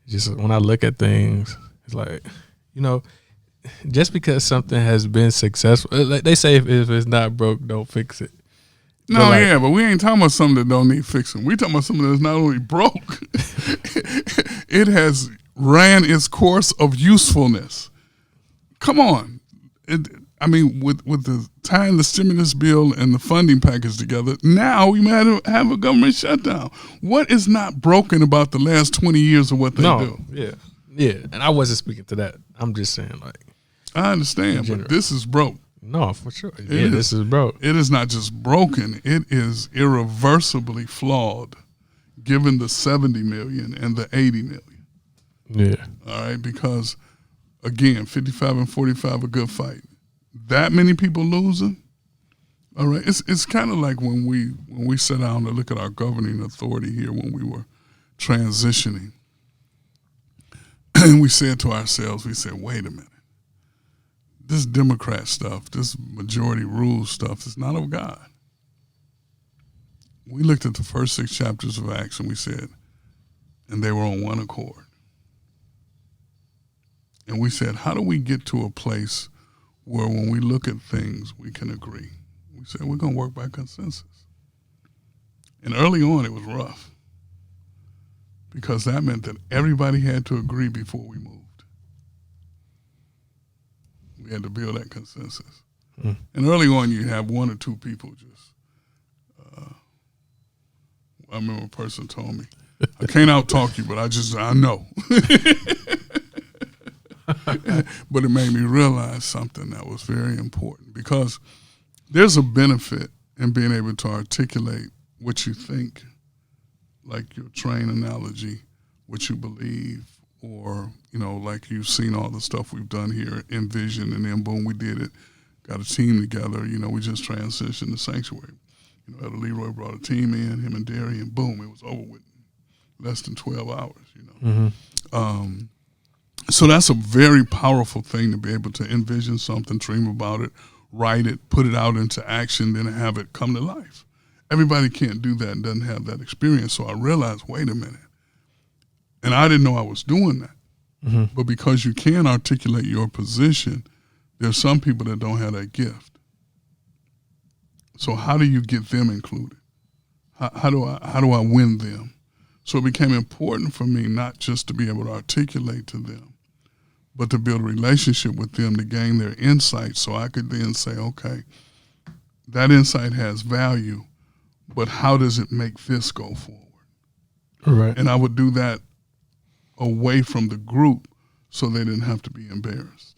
just when I look at things, it's like, just because something has been successful, like they say, if it's not broke, don't fix it. No, but we ain't talking about something that don't need fixing. We talking about something that's not only broke, it has ran its course of usefulness. Come on. With the tying the stimulus bill and the funding package together, now we might have a government shutdown. What is not broken about the last 20 years of what they do? Yeah. And I wasn't speaking to that. I'm just saying, like, I understand, but this is broke. No, for sure. This is broke. It is not just broken. It is irreversibly flawed, given the 70 million and the 80 million. Yeah. All right, because, again, 55 and 45, a good fight. That many people losing, all right. It's kind of like when we sat down to look at our governing authority here when we were transitioning, and we said to ourselves, wait a minute, this Democrat stuff, this majority rule stuff is not of God. We looked at the first 6 chapters of Acts and we said, and they were on one accord. And we said, how do we get to a place where when we look at things, we can agree? We said, we're going to work by consensus. And early on, it was rough because that meant that everybody had to agree before we moved. We had to build that consensus. And early on, you have 1 or 2 people just, I remember a person told me, I can't out-talk you, but I know. But it made me realize something that was very important because there's a benefit in being able to articulate what you think, like your train analogy, what you believe, or, like you've seen all the stuff we've done here, Envision, and then boom, we did it, got a team together, we just transitioned to Sanctuary. Elder Leroy brought a team in, him and Derry, and boom, it was over with less than 12 hours, So that's a very powerful thing to be able to envision something, dream about it, write it, put it out into action, then have it come to life. everybody can't do that and doesn't have that experience. So I realized, wait a minute. And I didn't know I was doing that. Mm-hmm. But because you can articulate your position, there's some people that don't have that gift. So how do you get them included? How do I win them? So it became important for me not just to be able to articulate to them, but to build a relationship with them to gain their insight, so I could then say, okay, that insight has value, but how does it make this go forward? Right. And I would do that away from the group so they didn't have to be embarrassed.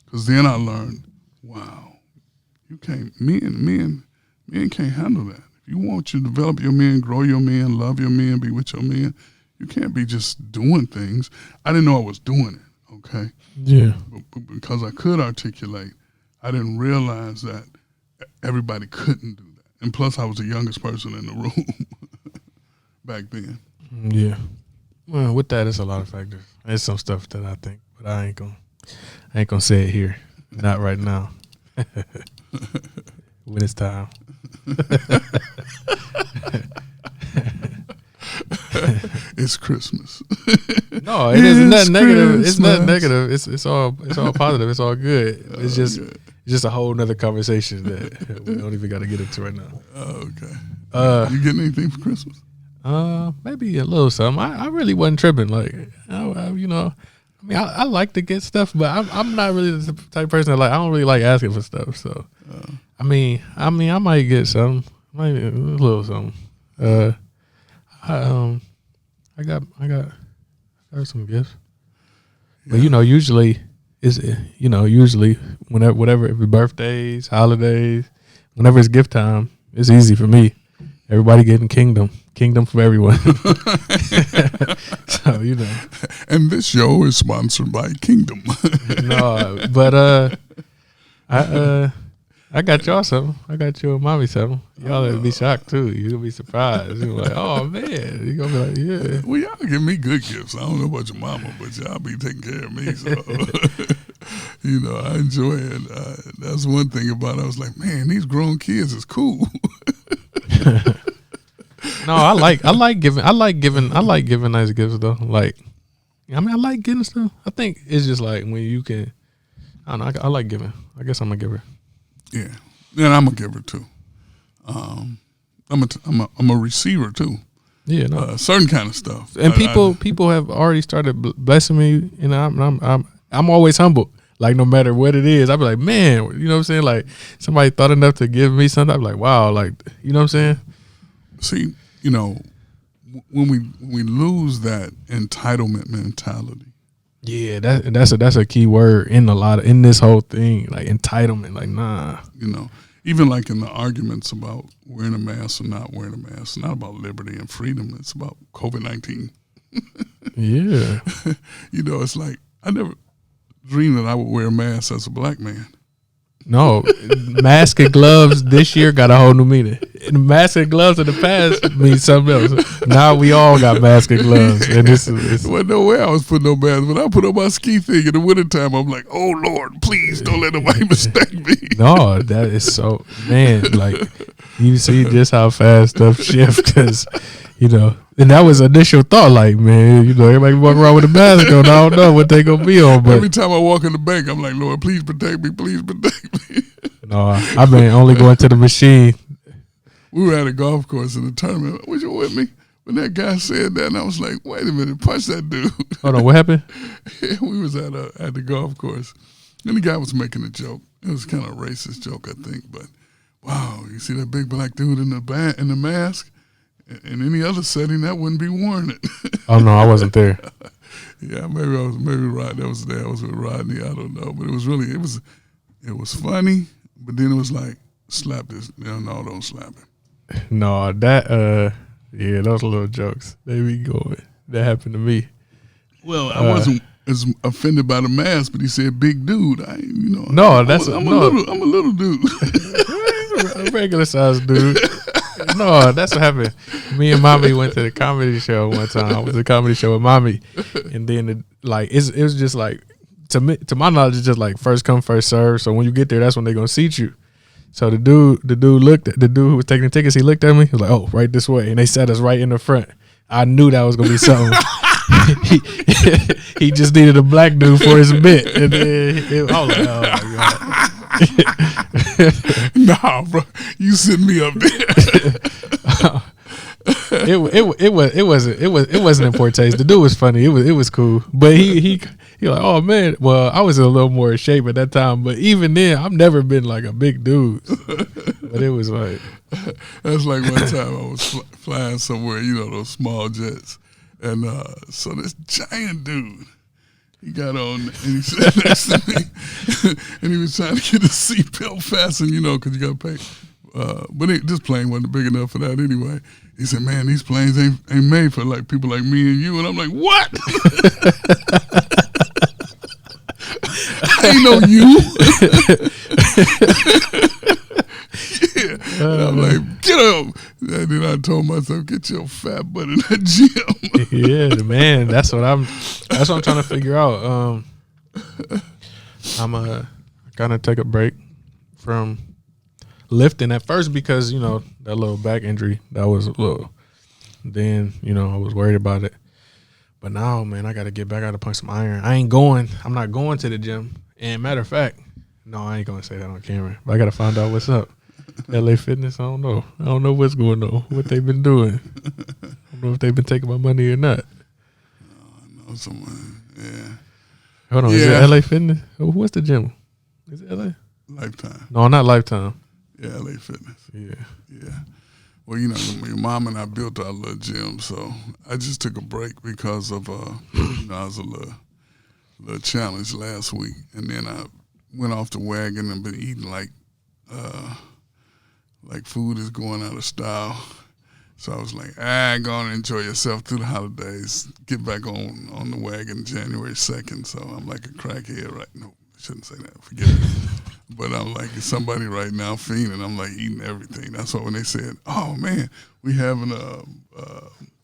Because then I learned, wow, you can't, men can't handle that. If you want to develop your men, grow your men, love your men, be with your men, you can't be just doing things. I didn't know I was doing it, okay? Yeah. But because I could articulate, I didn't realize that everybody couldn't do that. And plus, I was the youngest person in the room back then. Yeah. Well, with that, it's a lot of factors. There's some stuff that I think, but I ain't gonna say it here. Not right now. When it's time. It's Christmas. No, it isn't nothing negative. It's nothing negative. It's all positive. It's all good. It's just a whole nother conversation that we don't even got to get into right now. Okay. You getting anything for Christmas? Maybe a little something. I really wasn't tripping. Like, I like to get stuff, but I'm not really the type of person that I don't really like asking for stuff. So, I might get something, maybe a little something. I got some gifts, but usually whenever if it's birthdays, holidays, whenever it's gift time, it's easy for me. Everybody getting kingdom for everyone. So And this show is sponsored by Kingdom. No, but I got y'all something. I got you and mommy something. Y'all will be shocked too. You'll be surprised. You're like, oh man. You're gonna be like, yeah. Well, y'all give me good gifts. I don't know about your mama, but y'all be taking care of me. So I enjoy it. That's one thing about it. I was like, man, these grown kids is cool. No, I like giving nice gifts though. Like, I like getting stuff. I think it's just like when you can. I don't know. I like giving. I guess I'm a giver. Yeah, and I'm a giver too. I'm a receiver too. Yeah, no. Certain kind of stuff. And people have already started blessing me, and I'm always humble. Like no matter what it is, I be like, man, you know what I'm saying? Like somebody thought enough to give me something. I be like, wow, like you know what I'm saying? See, when we lose that entitlement mentality. Yeah, that's a key word in this whole thing, like entitlement. Like nah, even like in the arguments about wearing a mask or not wearing a mask, it's not about liberty and freedom. It's about COVID-19. Yeah, it's like I never dreamed that I would wear a mask as a black man. No, mask and gloves this year got a whole new meaning. Mask and gloves in the past means something else. Now we all got mask and gloves. And it's well, no way I was putting no mask. When I put on my ski thing in the wintertime, I'm like, oh, Lord, please don't let nobody mistake me. No, that is so, man, like, you see just how fast stuff shift because, and that was initial thought, like, man, everybody walk around with a mask on. I don't know what they gonna be on. But every time I walk in the bank, I'm like, Lord, please protect me, please protect me. No, I've been only going to the machine. We were at a golf course in the tournament. Was you with me? When that guy said that, and I was like, wait a minute, punch that dude. Hold on, what happened? Yeah, we was at the golf course, and the guy was making a joke. It was kind of a racist joke, I think, but wow, you see that big black dude in the mask? In any other setting, that wouldn't be warranted. Oh no, I wasn't there. Yeah, maybe Rod. That was there. I was with Rodney. I don't know, but it was funny. But then it was like, slap this. No, don't slap him. No, that those little jokes. They be going. That happened to me. Well, I wasn't as offended by the mask, but he said big dude. No, I'm a little dude. A regular sized dude. No, that's what happened. Me and mommy went to the comedy show one time. I was at a comedy show with mommy, and then it was just like to my knowledge, it's just like first come first serve. So when you get there, that's when they're gonna seat you. So the dude who was taking the tickets, he looked at me. He was like, "Oh, right this way," and they sat us right in the front. I knew that was gonna be something. he just needed a black dude for his bit, and then I was like, "Oh my god." Nah, bro, you sent me up there. It wasn't in poor taste. The dude was funny. It was cool, but he like, oh man. Well, I was a little more in shape at that time, but even then, I've never been like a big dude. But it was like that's like one time I was flying somewhere, you know, those small jets, and so this giant dude. He got on and he sat next to me, and he was trying to get his seatbelt fastened, you know, because you got to pay. But this plane wasn't big enough for that anyway. He said, "Man, these planes ain't made for like people like me and you." And I'm like, "What?" I ain't know you. Yeah. And I'm like, "Get up!" And then I told myself, "Get your fat butt in that gym." Yeah, man. That's what I'm trying to figure out. I'm gonna take a break from lifting at first because, you know, that little back injury, that was a little, then, you know, I was worried about it. But now, man, I got to get back out to punch some iron. I'm not going to the gym. And matter of fact, no, I ain't going to say that on camera. But I got to find out what's up. LA Fitness, I don't know. I don't know what's going on, what they've been doing. I don't know if they've been taking my money or not. I know someone, yeah. Hold on, is it LA Fitness? What's the gym? Is it LA? Lifetime. No, not Lifetime. Yeah, LA Fitness. Yeah. Yeah. Well, you know, your mom and I built our little gym, so I just took a break because of, you know, I was a little challenge last week, and then I went off the wagon and been eating like food is going out of style. So I was like, go on and enjoy yourself through the holidays. Get back on the wagon January 2nd. So I'm like a crackhead right now. No, I shouldn't say that. Forget it. But I'm like somebody right now fiending. I'm like eating everything. That's why when they said, "Oh man, we having a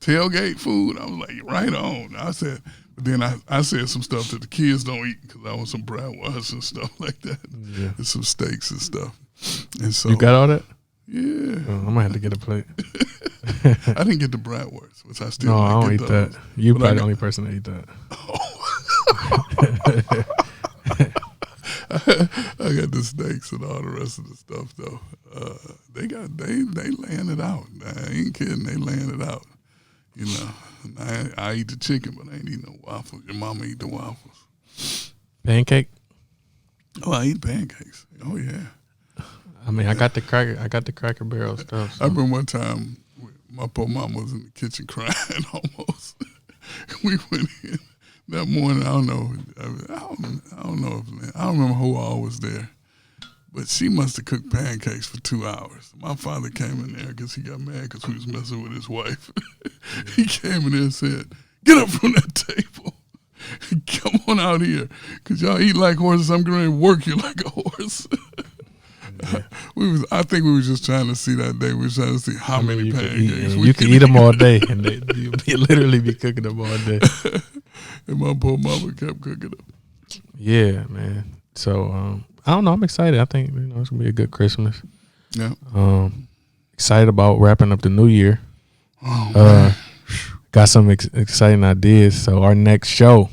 tailgate food," I was like, "Right on." I said, but then I said some stuff that the kids don't eat because I want some bratwurst and stuff like that, and some steaks and stuff. And so You got all that? Yeah, I'm gonna have to get a plate. I didn't get the bratwurst, which I still. No, I don't eat those. that. You probably the only person that eat that. I got the steaks and all the rest of the stuff though. They laying it out. I ain't kidding. They laying it out. You know, I eat the chicken, but I ain't eating no waffles. Your mama eat the waffles. Pancake? Oh, I eat pancakes. Oh yeah. I mean, I got the Cracker Barrel stuff. So. I remember one time my poor mom was in the kitchen crying almost. We went in that morning. I don't know if I don't remember who all was there, but she must have cooked pancakes for 2 hours. My father came in there because he got mad because we was messing with his wife. He came in there and said, "Get up from that table. Come on out here, because y'all eat like horses. I'm going to work you like a horse." Yeah. I think we were just trying to see that day. We were trying to see how many pancakes you could eat them all day, and you literally be cooking them all day. And my poor mama kept cooking them. Yeah, man. So I don't know. I'm excited. I think it's gonna be a good Christmas. Yeah. Excited about wrapping up the new year. Oh, got some exciting ideas. So our next show,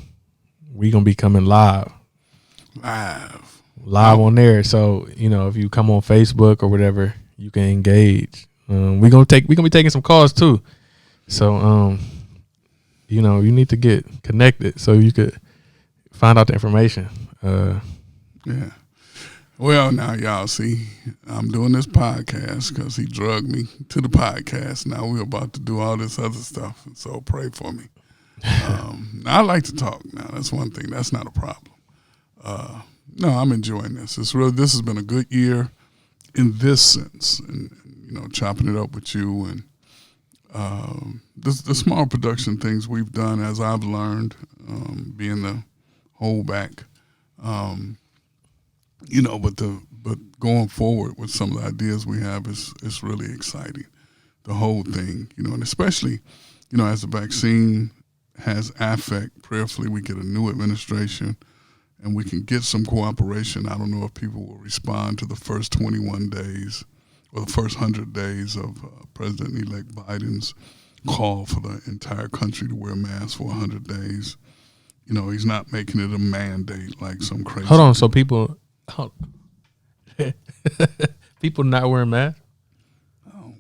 we gonna be coming live on there. So if you come on Facebook or whatever, you can engage. We gonna be taking some calls too. So you need to get connected so you could find out the information. Yeah. Well, now y'all see, I'm doing this podcast because he drugged me to the podcast. Now we're about to do all this other stuff, and so pray for me. I like to talk. Now that's one thing. That's not a problem. No, I'm enjoying this. This has been a good year in this sense, and chopping it up with you and the small production things we've done, as I've learned, being the holdback. But going forward with some of the ideas we have is really exciting. The whole thing, and especially, as the vaccine has affect, prayerfully we get a new administration and we can get some cooperation. I don't know if people will respond to the first 21 days or the first 100 days of President-elect Biden's call for the entire country to wear masks for 100 days. You know, he's not making it a mandate like some crazy. Hold on, so people not wearing masks? Oh,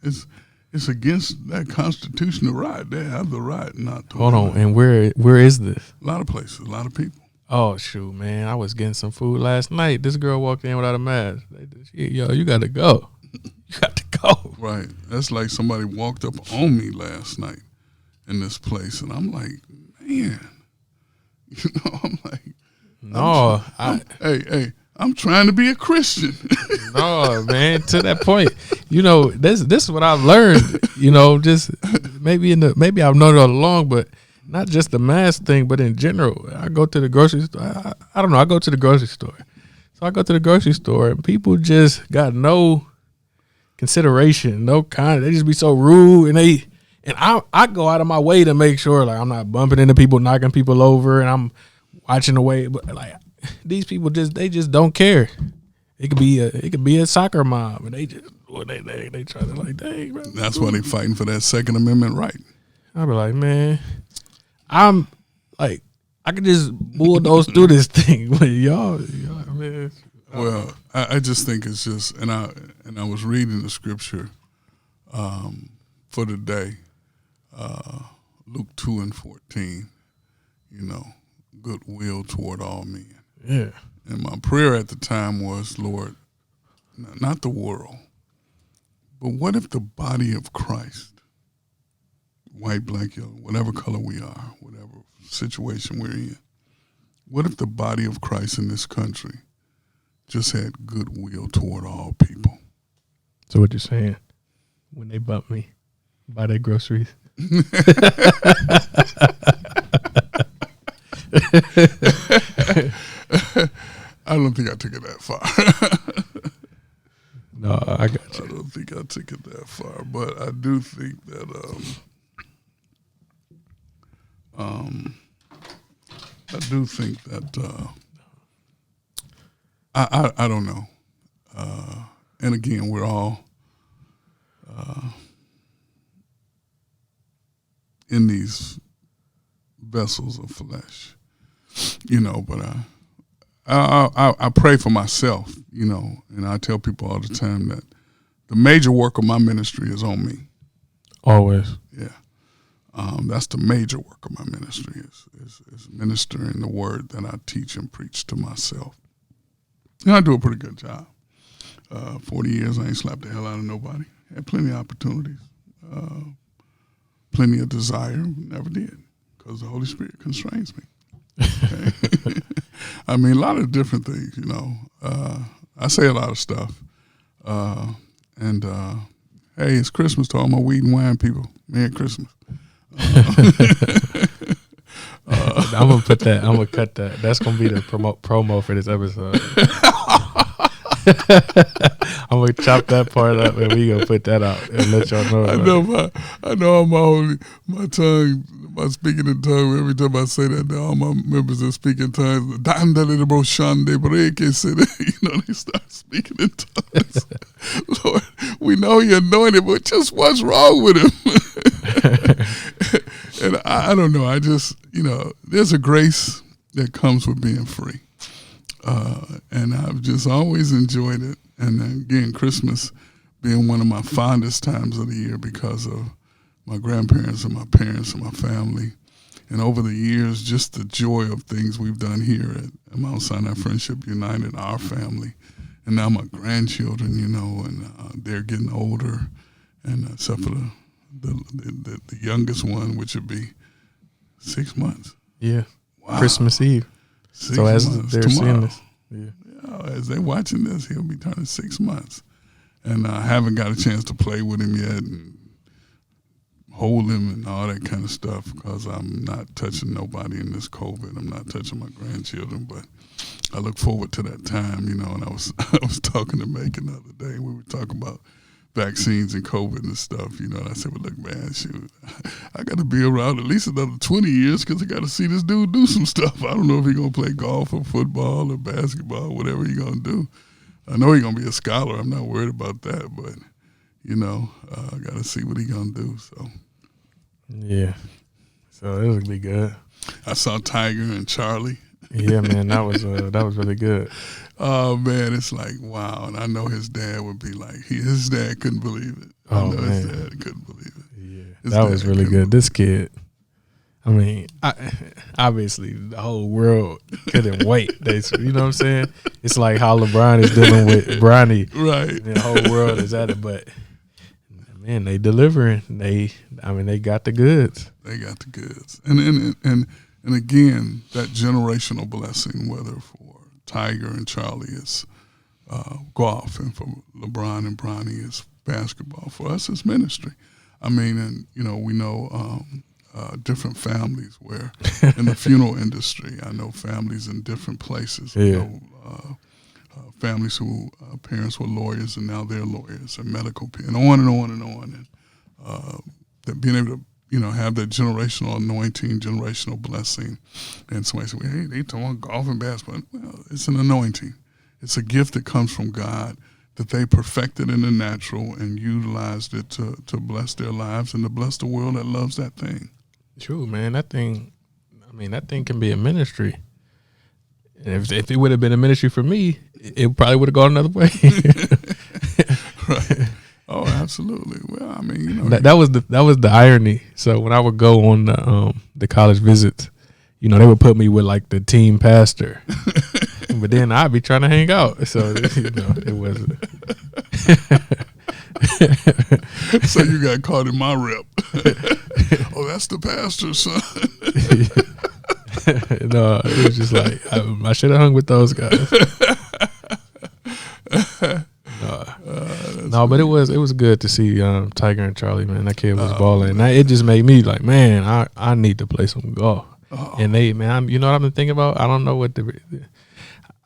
it's against that constitutional right. They have the right not to. Hold on, and where is this? A lot of places, a lot of people. Oh shoot, man! I was getting some food last night. This girl walked in without a mask. Yo, you got to go. You got to go. Right. That's like somebody walked up on me last night in this place, and I'm like, man. You know, I'm like, no. I'm trying to be a Christian. No, man. To that point, you know, this is what I've learned. You know, just maybe I've known it all along, but not just the mask thing, but in general. I go to the grocery store. I don't know. I go to the grocery store. So I go to the grocery store, and people just got no consideration, no kind. They just be so rude, and I go out of my way to make sure like I'm not bumping into people, knocking people over, and I'm watching the way. But like these people they just don't care. It could be a soccer mom, and they try to like, dang, bro. That's why they fighting for that Second Amendment right. I be like, man, I'm like, I could just bulldoze through this thing, but y'all, man. Well, I just think it's just, and I was reading the scripture for today, Luke 2:14. You know, goodwill toward all men. Yeah. And my prayer at the time was, Lord, not the world, but what if the body of Christ, white, black, yellow, whatever color we are, whatever situation we're in, what if the body of Christ in this country just had goodwill toward all people? So what you're saying, when they bump me, buy their groceries? I don't think I took it that far. No, I got you. I don't think I took it that far, but I do think that I don't know. And again, we're all in these vessels of flesh, you know, but I pray for myself, you know, and I tell people all the time that the major work of my ministry is on me. Always. Yeah. That's the major work of my ministry is ministering the word that I teach and preach to myself. And I do a pretty good job. 40 years, I ain't slapped the hell out of nobody. Had plenty of opportunities, plenty of desire, never did, because the Holy Spirit constrains me. Okay? I mean, a lot of different things, you know. I say a lot of stuff. And hey, it's Christmas to all my weed and wine people. Merry Christmas. I'm going to put that, I'm going to cut that. That's going to be the promo for this episode. I'm going to chop that part up and we going to put that out and let y'all know. I know my tongue, my speaking in tongue, every time I say that, all my members that speak in tongues, you know, they start speaking in tongues. Lord, we know you're anointed, but just what's wrong with him? And I don't know. I just, you know, there's a grace that comes with being free. And I've just always enjoyed it. And again, Christmas being one of my fondest times of the year because of my grandparents and my parents and my family. And over the years, just the joy of things we've done here at Mount Sinai Friendship United, our family. And now my grandchildren, you know, and they're getting older. And except for the youngest one, which would be 6 months. Yeah. Wow. Christmas Eve. 6 so as months they're tomorrow. seeing this. Yeah. As they're watching this, he'll be turning 6 months. And I haven't got a chance to play with him yet and hold him and all that kind of stuff because I'm not touching nobody in this COVID. I'm not touching my grandchildren, but I look forward to that time, you know. And I was talking to Megan the other day. We were talking about vaccines and COVID and stuff, you know. And I said, well, look, man, shoot, I got to be around at least another 20 years because I got to see this dude do some stuff. I don't know if he's going to play golf or football or basketball, whatever he's going to do. I know he's going to be a scholar. I'm not worried about that, but, you know, I got to see what he's going to do. So, yeah. So it would be good. I saw Tiger and Charlie. Yeah, man, that was really good. Oh, man, it's like, wow. And I know his dad would be like, his dad couldn't believe it. I know his dad couldn't believe it. Yeah, that was really good. This kid, I mean, obviously the whole world couldn't wait. You know what I'm saying? It's like how LeBron is dealing with Bronny. Right. The whole world is at it, but man, they delivering. They got the goods. They got the goods. And again, that generational blessing, whether for Tiger and Charlie is golf, and for LeBron and Bronny is basketball. For us, it's ministry. I mean, and you know, we know different families where in the funeral industry, I know families in different places. Yeah. You know, families who parents were lawyers and now they're lawyers, and medical people, and on and on and on. And that being able to, you know, have that generational anointing, generational blessing. And somebody said, well, hey, they talking golf and basketball. Well, it's an anointing. It's a gift that comes from God that they perfected in the natural and utilized it to bless their lives and to bless the world that loves that thing. True, man. That thing can be a ministry. And if it would have been a ministry for me, it probably would have gone another way. Right. Oh, absolutely. Well, I mean, you know, that was the irony. So when I would go on the college visits, you know, they would put me with like the team pastor, but then I'd be trying to hang out. So you know, it wasn't. So you got caught in my rep. Oh, that's the pastor's son. No, it was just like I should have hung with those guys. No, but it was good to see Tiger and Charlie, man. That kid was balling. And it just made me like, man, I need to play some golf. And they, man, you know what I've been thinking about? I don't know what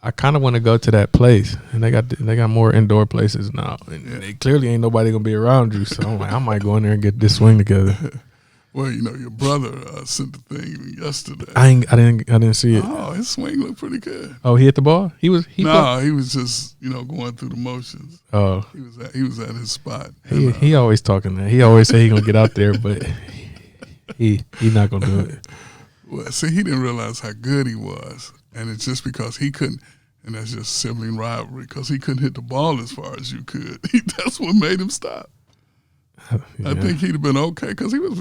I kind of want to go to that place, and they got more indoor places now, and they clearly ain't nobody gonna be around you. So I'm like, I might go in there and get this swing together. Well, you know, your brother sent the thing yesterday. I didn't see it. Oh, his swing looked pretty good. Oh, he hit the ball. He was just, you know, going through the motions. Oh, he was at his spot. He always talking that. He always say he gonna get out there, but he not gonna do it. Well, see, he didn't realize how good he was, and it's just because he couldn't. And that's just sibling rivalry because he couldn't hit the ball as far as you could. That's what made him stop. Yeah. I think he'd have been okay because he was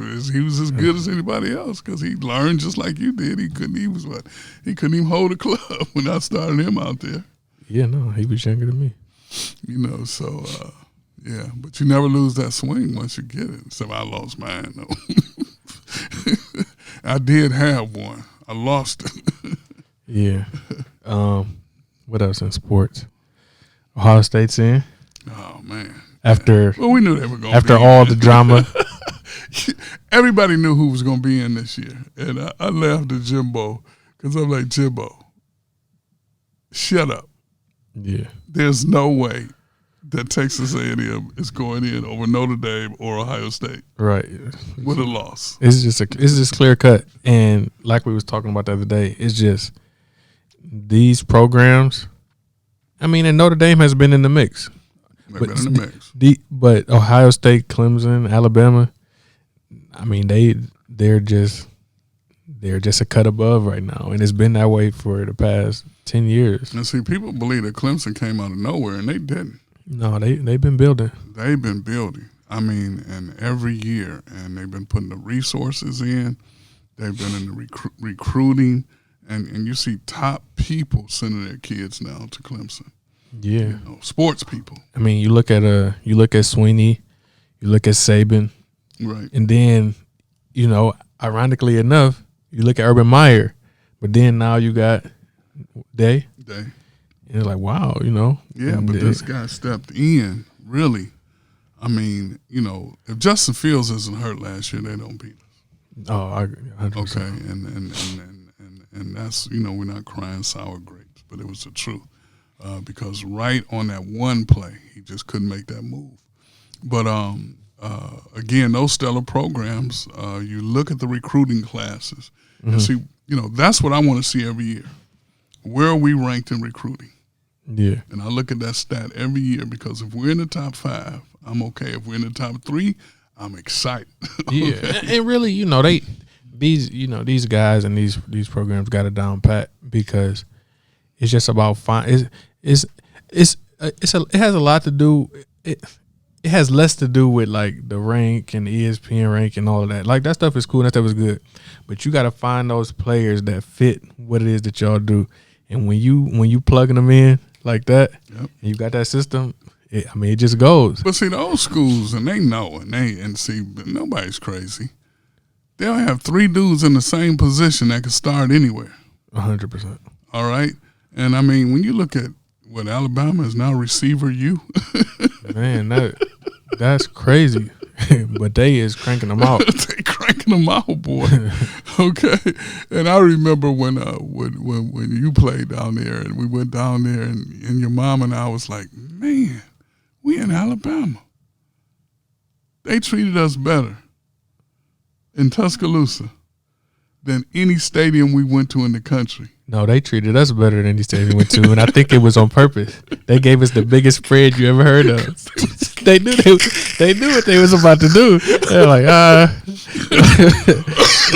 as good as anybody else because he learned just like you did. He couldn't even hold a club when I started him out there. Yeah, no, he was younger than me. You know, so yeah, but you never lose that swing once you get it. So I lost mine though. I did have one. I lost it. Yeah. What else in sports? Ohio State's in. Oh man! We knew they were going. After all the drama, everybody knew who was going to be in this year, and I laughed at Jimbo because I'm like, Jimbo, shut up. Yeah. There's no way that Texas A&M is going in over Notre Dame or Ohio State. Right. With a loss. It's just clear cut, and like we was talking about the other day, it's just. These programs, I mean, and Notre Dame has been in the mix. They've been in the mix. But Ohio State, Clemson, Alabama, I mean, they're just a cut above right now, and it's been that way for the past 10 years. And see, people believe that Clemson came out of nowhere, and they didn't. No, they've been building. They've been building. I mean, and every year, and they've been putting the resources in. They've been in the recruiting. And you see top people sending their kids now to Clemson. Yeah, you know, sports people. I mean, you look at Sweeney, you look at Saban, right? And then, you know, ironically enough, you look at Urban Meyer, but then now you got Day. And it's like, wow, you know. Yeah, but this guy stepped in. Really, I mean, you know, if Justin Fields isn't hurt last year, they don't beat us. Oh, I 100%. Okay, and that's, you know, we're not crying sour grapes, but it was the truth. Because right on that one play, he just couldn't make that move. But again, those stellar programs, you look at the recruiting classes and see, that's what I want to see every year. Where are we ranked in recruiting? Yeah. And I look at that stat every year because if we're in the top 5, I'm okay. If we're in the top 3, I'm excited. Yeah, and really, these guys and these programs got it down pat because it's just about it has a lot to do. It has less to do with like the rank and the ESPN rank and all of that. Like that stuff is cool and that stuff is good, but you got to find those players that fit what it is that y'all do. And when you plugging them in like that, and you got that system, it just goes. But see, those schools, and they know, and see, nobody's crazy. They'll have 3 dudes in the same position that can start anywhere. 100%. All right? And, I mean, when you look at what Alabama is now receiver U. Man, that's crazy. But they is cranking them out. They cranking them out, boy. Okay. And I remember when you played down there and we went down there and your mom and I was like, man, we in Alabama. They treated us better in Tuscaloosa than any stadium we went to in the country. No, they treated us better than any stadium we went to, and I think it was on purpose. They gave us the biggest spread you ever heard of. They knew what they was about to do. They're like,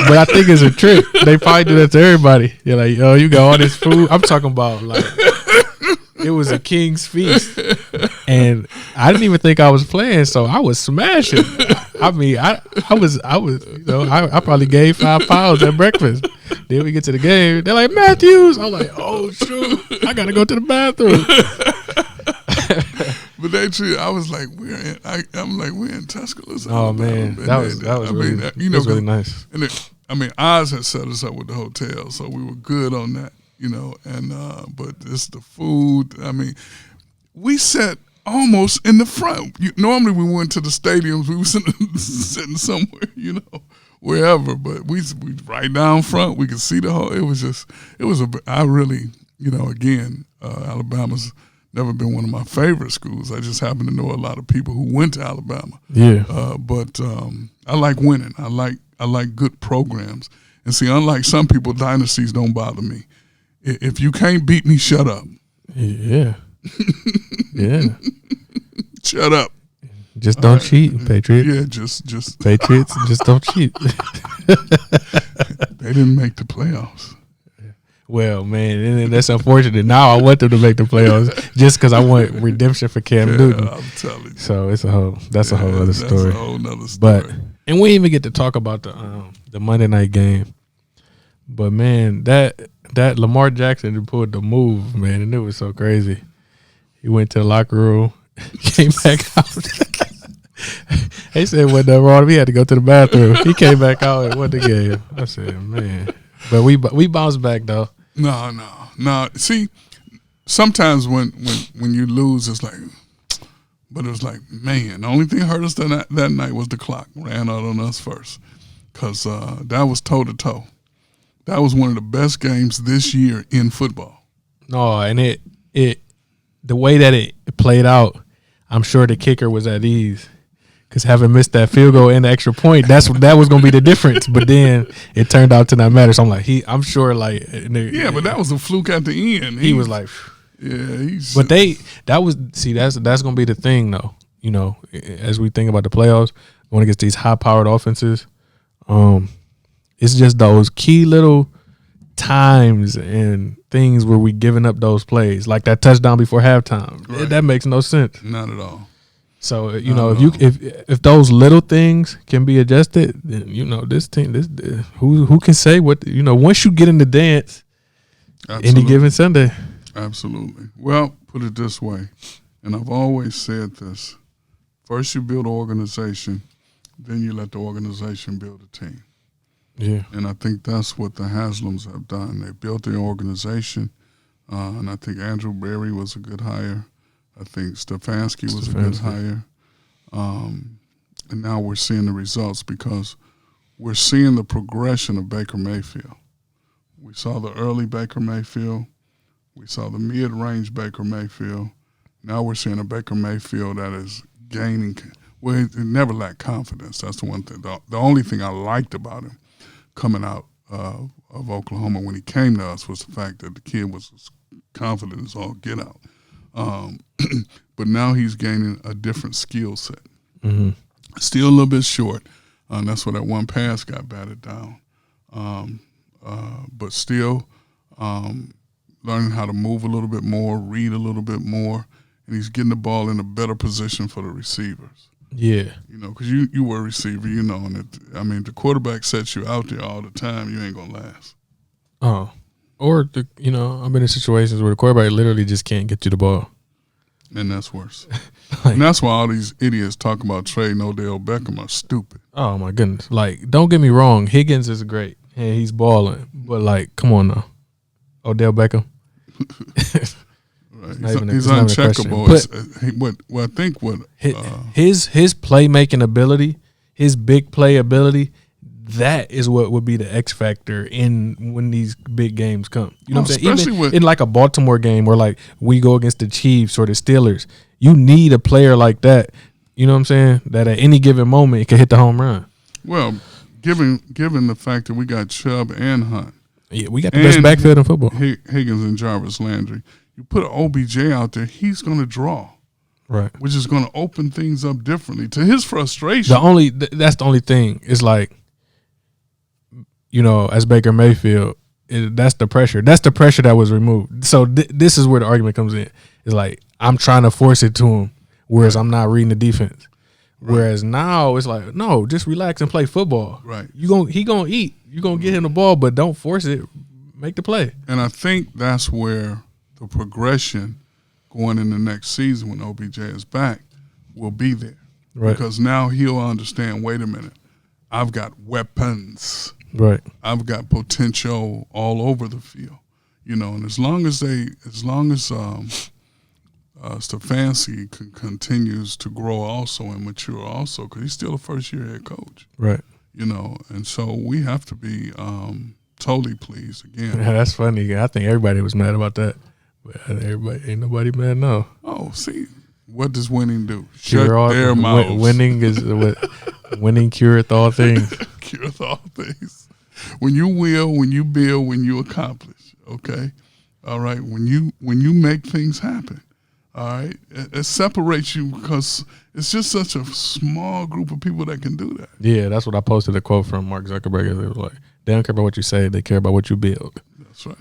but I think it's a trick. They probably do that to everybody. You're like, oh, you got all this food. I'm talking about like it was a king's feast, and I didn't even think I was playing, so I was smashing. I mean, I was, I probably gained 5 pounds at breakfast. Then we get to the game. They're like, Matthews. I'm like, oh, shoot. I got to go to the bathroom. But I was like, we're in Tuscaloosa. Oh, man. That was really nice. And Oz had set us up with the hotel, so we were good on that, but it's the food. I mean, we sat almost in the front. Normally we went to the stadiums. We were sitting somewhere, wherever. But we right down front. We could see the whole. I really, again, Alabama's never been one of my favorite schools. I just happen to know a lot of people who went to Alabama. Yeah. But I like winning. I like good programs. And see, unlike some people, dynasties don't bother me. If you can't beat me, shut up. Yeah. Yeah. Shut up. Just don't cheat, Patriots. Yeah, just Patriots, just don't cheat. They didn't make the playoffs. Well, man, and that's unfortunate. Now I want them to make the playoffs just because I want redemption for Cam Newton. I'm telling you. So it's a whole other story. That's a whole nother story. And we didn't even get to talk about the Monday night game. But man, that Lamar Jackson pulled the move, man, and it was so crazy. He went to the locker room, came back out. They said what the wrong. He had to go to the bathroom. He came back out and won the game. I said, man, but we bounced back though. No. See, sometimes when you lose, it's like, but it was like, man, the only thing hurt us that night was the clock ran out on us first, because that was toe to toe. That was one of the best games this year in football. No, and it the way that it played out, I'm sure the kicker was at ease. Because having missed that field goal and the extra point, that was going to be the difference. But then it turned out to not matter. So I'm like, I'm sure like. But that was a fluke at the end. He was like. Yeah. But that's going to be the thing though. As we think about the playoffs, going against these high-powered offenses, it's just those key little times and things where we giving up those plays. Like that touchdown before halftime. Right. That makes no sense. Not at all. So if those little things can be adjusted, then this team, who can say what once you get in the dance, any given Sunday. Absolutely. Well, put it this way, and I've always said this: first you build an organization, then you let the organization build a team. Yeah. And I think that's what the Haslams have done. They built their organization, and I think Andrew Berry was a good hire. I think Stefanski was a good hire. And now we're seeing the results because we're seeing the progression of Baker Mayfield. We saw the early Baker Mayfield. We saw the mid-range Baker Mayfield. Now we're seeing a Baker Mayfield that is gaining. Well, he never lacked confidence. That's the one thing. The only thing I liked about him coming out of Oklahoma when he came to us was the fact that the kid was as confident as all get out. But now he's gaining a different skill set. Mm-hmm. Still a little bit short. That's where that one pass got batted down. But still learning how to move a little bit more, read a little bit more, and he's getting the ball in a better position for the receivers. Yeah. You know, because you were a receiver, you know, and the quarterback sets you out there all the time, you ain't going to last. Oh. Or, I've been in situations where the quarterback literally just can't get you the ball. And that's worse. And that's why all these idiots talking about trading Odell Beckham are stupid. Oh, my goodness. Like, don't get me wrong. Higgins is great, and he's balling. But, like, come on now. Odell Beckham. Right. He's uncheckable. I think his playmaking ability, his big play ability, that is what would be the X factor in when these big games come. You know what I'm saying? Even in like a Baltimore game where like we go against the Chiefs or the Steelers, you need a player like that. You know what I'm saying? That at any given moment it can hit the home run. Well, given the fact that we got Chubb and Hunt. Yeah, we got the best backfield in football. Higgins and Jarvis Landry. You put an OBJ out there, he's going to draw. Right. Which is going to open things up differently. To his frustration. That's the only thing. It's like, as Baker Mayfield, that's the pressure. That's the pressure that was removed. So this is where the argument comes in. It's like, I'm trying to force it to him, whereas I'm not reading the defense. Right. Whereas now it's like, no, just relax and play football. Right. He gonna eat. You're gonna get him the ball, but don't force it. Make the play. And I think that's where the progression going in the next season when OBJ is back will be there. Right. Because now he'll understand, wait a minute, I've got weapons. Right. I've got potential all over the field. And as long as Stefanski continues to grow also and mature also, because he's still a first-year head coach. Right. And so we have to be totally pleased again. Yeah, that's funny. I think everybody was mad about that. But ain't nobody mad now. Oh, see, what does winning do? Shut their mouths. Winning is what winning cureth all things. Cureth all things. When you will, when you build, when you accomplish. Okay, all right. When you make things happen. All right, it separates you because it's just such a small group of people that can do that. Yeah, that's what I posted a quote from Mark Zuckerberg. It was like, they don't care about what you say; they care about what you build. That's right.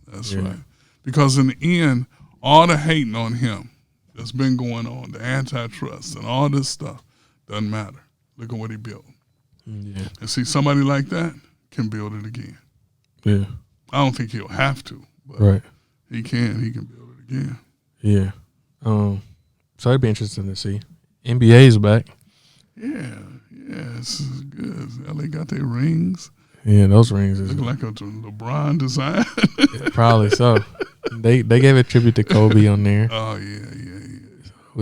That's right. Because in the end, all the hating on him that's been going on, the antitrust and all this stuff, doesn't matter. Look at what he built. Yeah. And see, somebody like that can build it again. Yeah. I don't think he'll have to, but right. He can build it again. Yeah. So it'd be interesting to see. NBA is back. Yeah, it's good. LA got their rings. Yeah, those rings look like a LeBron design. Yeah, probably so. They gave a tribute to Kobe on there. Oh yeah.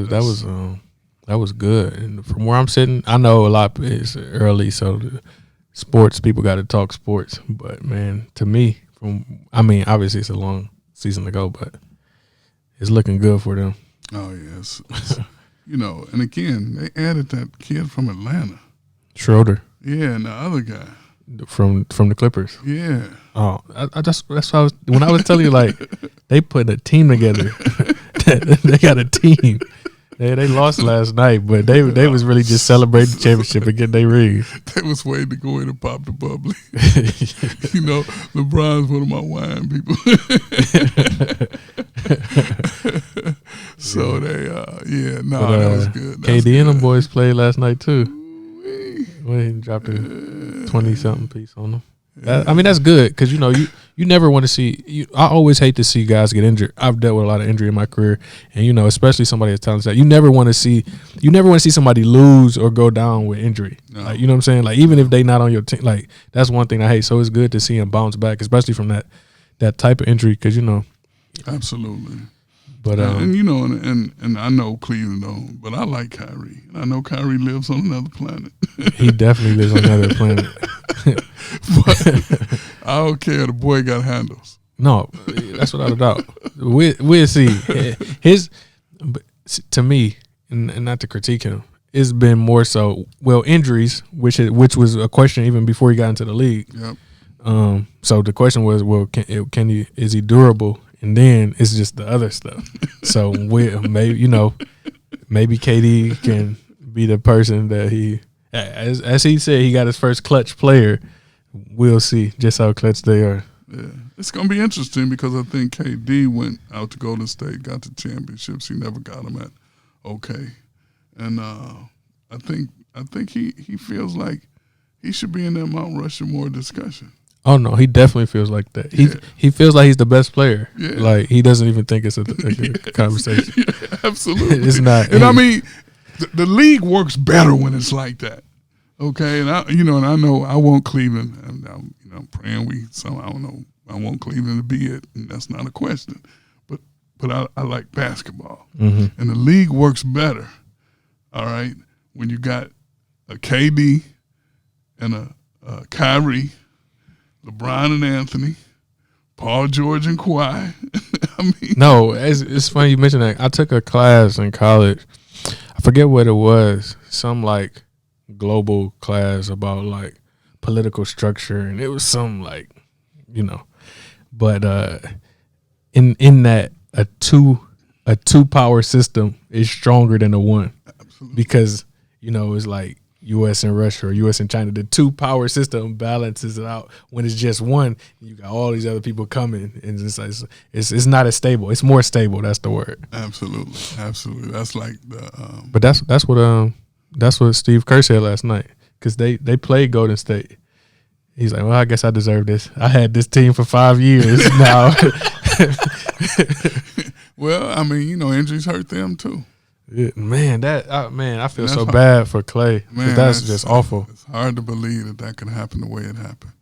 That was good. And from where I'm sitting, I know a lot is early, so the sports people got to talk sports. But man, to me, obviously it's a long season to go, but it's looking good for them. Oh yes, and again they added that kid from Atlanta, Schroeder. Yeah, and the other guy. From the Clippers. Yeah. Oh, that's what I was when I was telling you, like, they put a team together. They got a team. They lost last night, but they was really just celebrating the championship and getting their ring. They was waiting to go in and pop the bubbly. LeBron's one of my wine people. So that was good. KD and them boys played last night too. Well, he dropped a 20-something piece on them. Yeah. That's good because you never want to see. I always hate to see guys get injured. I've dealt with a lot of injury in my career, and especially somebody as talented. You never want to see somebody lose or go down with injury. No. Like, you know what I'm saying? Like, even if they not on your team, like, that's one thing I hate. So it's good to see him bounce back, especially from that type of injury, because Absolutely. But and I know Cleveland don't, but I like Kyrie. And I know Kyrie lives on another planet. He definitely lives on another planet. But I don't care. The boy got handles. No, that's without a doubt. We'll see. To me, and not to critique him, it's been more so injuries, which was a question even before he got into the league. Yep. So the question was, well, is he durable? And then it's just the other stuff. So maybe KD can be the person that he, as he said, he got his first clutch player. We'll see just how clutch they are. Yeah, it's gonna be interesting because I think KD went out to Golden State, got the championships. He never got them at OK, and I think he feels like he should be in that Mount Rushmore discussion. Oh no, he definitely feels like that. He feels like he's the best player. Yeah. Like he doesn't even think it's a conversation. Yeah, absolutely, it's not. And I mean, the league works better when it's like that. Okay, and I know I want Cleveland, and I'm praying I want Cleveland to be it, and that's not a question. But I like basketball, and the league works better. All right, when you got a KD and a Kyrie, LeBron and Anthony, Paul George and Kawhi. I mean, no, it's funny you mentioned that. I took a class in college. I forget what it was. Some like global class about like political structure, and it was some like, but in that a two power system is stronger than a one. Absolutely. Because it's like U.S. and Russia or U.S. and China. The two power system balances it out. When it's just one, you got all these other people coming, and it's not as stable. It's more stable. That's the word. Absolutely. That's like the. But that's what Steve Kerr said last night, because they played Golden State. He's like, well, I guess I deserve this. I had this team for 5 years now. Well, I mean, injuries hurt them too. Yeah, man, I feel so bad for Clay. Man, that's just awful. It's hard to believe that could happen the way it happened.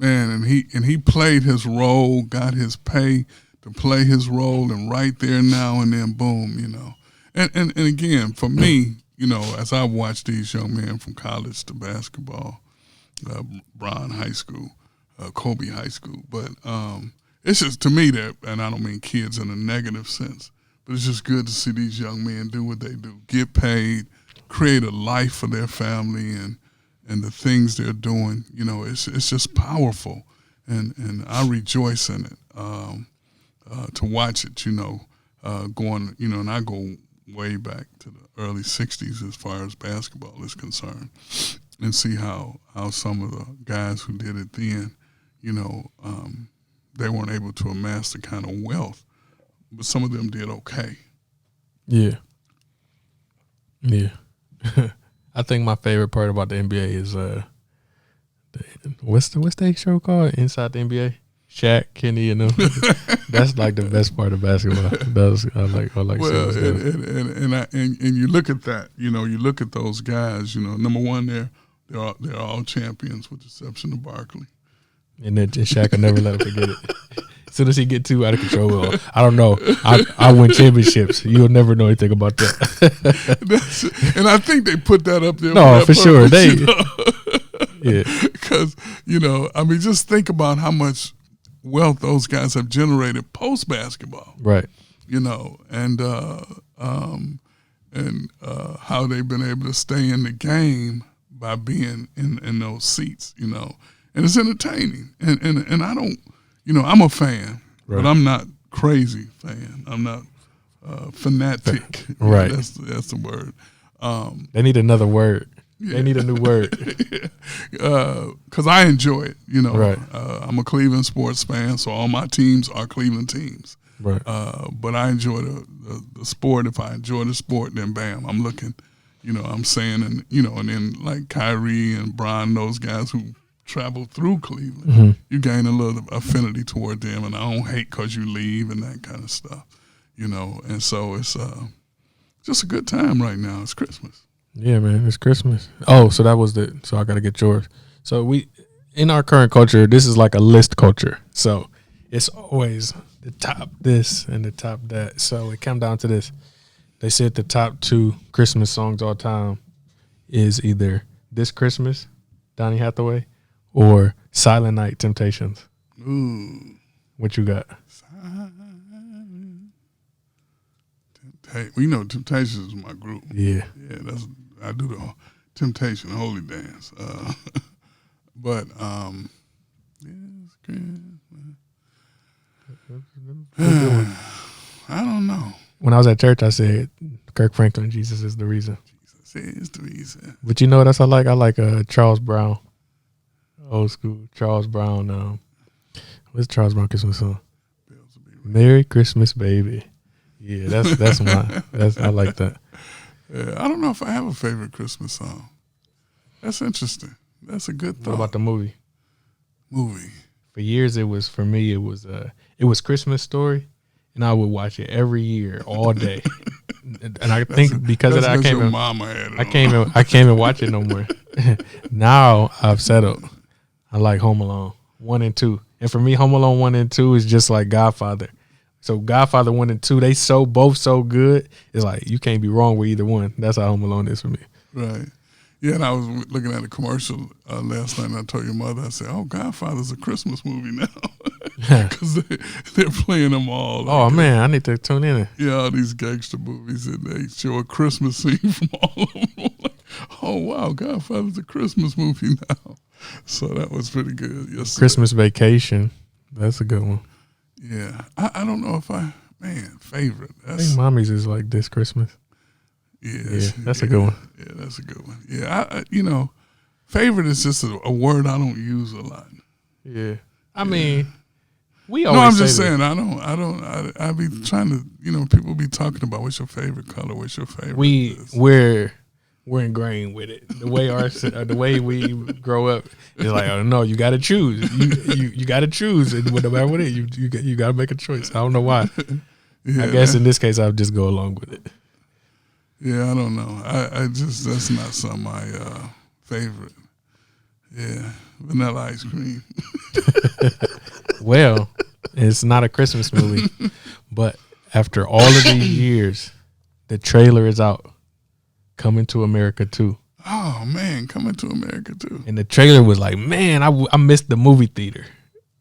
And he played his role, got his pay to play his role, and right there now and then, boom, And again, for me, as I watch these young men from college to basketball, Bron High School, Kobe High School, but it's just, to me, that, and I don't mean kids in a negative sense, but it's just good to see these young men do what they do, get paid, create a life for their family, and the things they're doing. It's just powerful, and I rejoice in it to watch it. Going, and I go way back to the early '60s as far as basketball is concerned, and see how some of the guys who did it then, they weren't able to amass the kind of wealth, but some of them did okay. Yeah. I think my favorite part about the NBA is what's that show called? Inside the NBA. Shaq, Kenny, and them. That's like the best part of basketball. I like. Well, and you look at that. You look at those guys. Number one, they're all champions with the exception of Barkley. And then Shaq will never let him forget it. As soon as he get too out of control, I don't know. I win championships. You'll never know anything about that. And I think they put that up there. No, for sure. Yeah. Because, just think about how much wealth those guys have generated post basketball. Right. And how they've been able to stay in the game by being in those seats, And it's entertaining. And I don't, I'm a fan, right, but I'm not crazy fan. I'm not fanatic. Right. That's the word. They need another word. Yeah. They need a new word. Because I enjoy it, Right. I'm a Cleveland sports fan, so all my teams are Cleveland teams. Right. But I enjoy the sport. If I enjoy the sport, then bam, I'm looking, I'm saying, and then like Kyrie and Bron, those guys who travel through Cleveland, you gain a little affinity toward them, and I don't hate because you leave and that kind of stuff, And so it's just a good time right now. It's Christmas. Yeah, man, it's Christmas. Oh, so that was so I got to get yours. So in our current culture, this is like a list culture. So it's always the top this and the top that. So it came down to this. They said the top 2 Christmas songs all time is either This Christmas, Donny Hathaway, or Silent Night, Temptations. Ooh. What you got? Silent Well, you know, Temptations is my group. Yeah. Yeah, I do the Temptation Holy Dance. But yeah, it's good. I don't know. When I was at church, I said Kirk Franklin, Jesus is the reason. Jesus is the reason. But you know what else I like? I like Charles Brown, old school Charles Brown. What's Charles Brown Christmas song? Merry Christmas, baby. Yeah, that's I like that. Yeah, I don't know if I have a favorite Christmas song. That's interesting. That's a good thought. What about the movie? Movie. For years, it was Christmas Story, and I would watch it every year, all day. And I think because of that, I can't even watch it no more. Now I've settled. I like Home Alone 1 and 2, and for me, Home Alone 1 and 2 is just like Godfather. So Godfather 1 and 2, they both so good. It's like you can't be wrong with either one. That's how Home Alone is for me. Right. Yeah, and I was looking at a commercial last night, and I told your mother, I said, "Oh, Godfather's a Christmas movie now," because they're playing them all. Oh man, I need to tune in. Yeah, all these gangster movies, and they show a Christmas scene from all of them. I'm like, oh wow, Godfather's a Christmas movie now. So that was pretty good. Yes, Christmas Vacation, that's a good one. Yeah, I don't know if favorite. I think Mommy's is like This Christmas. Yeah, that's a good one. Yeah, that's a good one. Yeah, favorite is just a word I don't use a lot. Yeah, I mean, we always. No, I'm just saying I be trying to, people be talking about what's your favorite color, what's your favorite. We're ingrained with it. The way we grow up is like, oh no, you got to choose. You got to choose, and no matter what it, you got to make a choice. I don't know why. Yeah, I guess in this case, I'll just go along with it. Yeah, I don't know. I just that's not some of my favorite. Yeah, vanilla ice cream. Well, it's not a Christmas movie, but after all of these years, the trailer is out. Coming to America 2. Oh man, Coming to America 2. And the trailer was like, man, I missed the movie theater.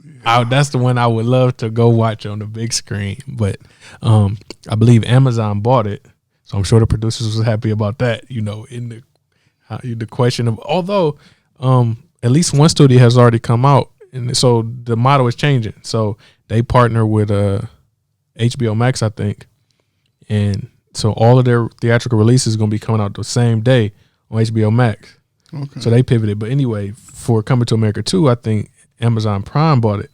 Yeah. That's the one I would love to go watch on the big screen. But I believe Amazon bought it. So I'm sure the producers was happy about that, in the question of, although at least one studio has already come out, and so the model is changing. So they partner with HBO Max, I think, and so all of their theatrical releases is going to be coming out the same day on HBO Max. Okay. So they pivoted. But anyway, for Coming to America 2, I think Amazon Prime bought it.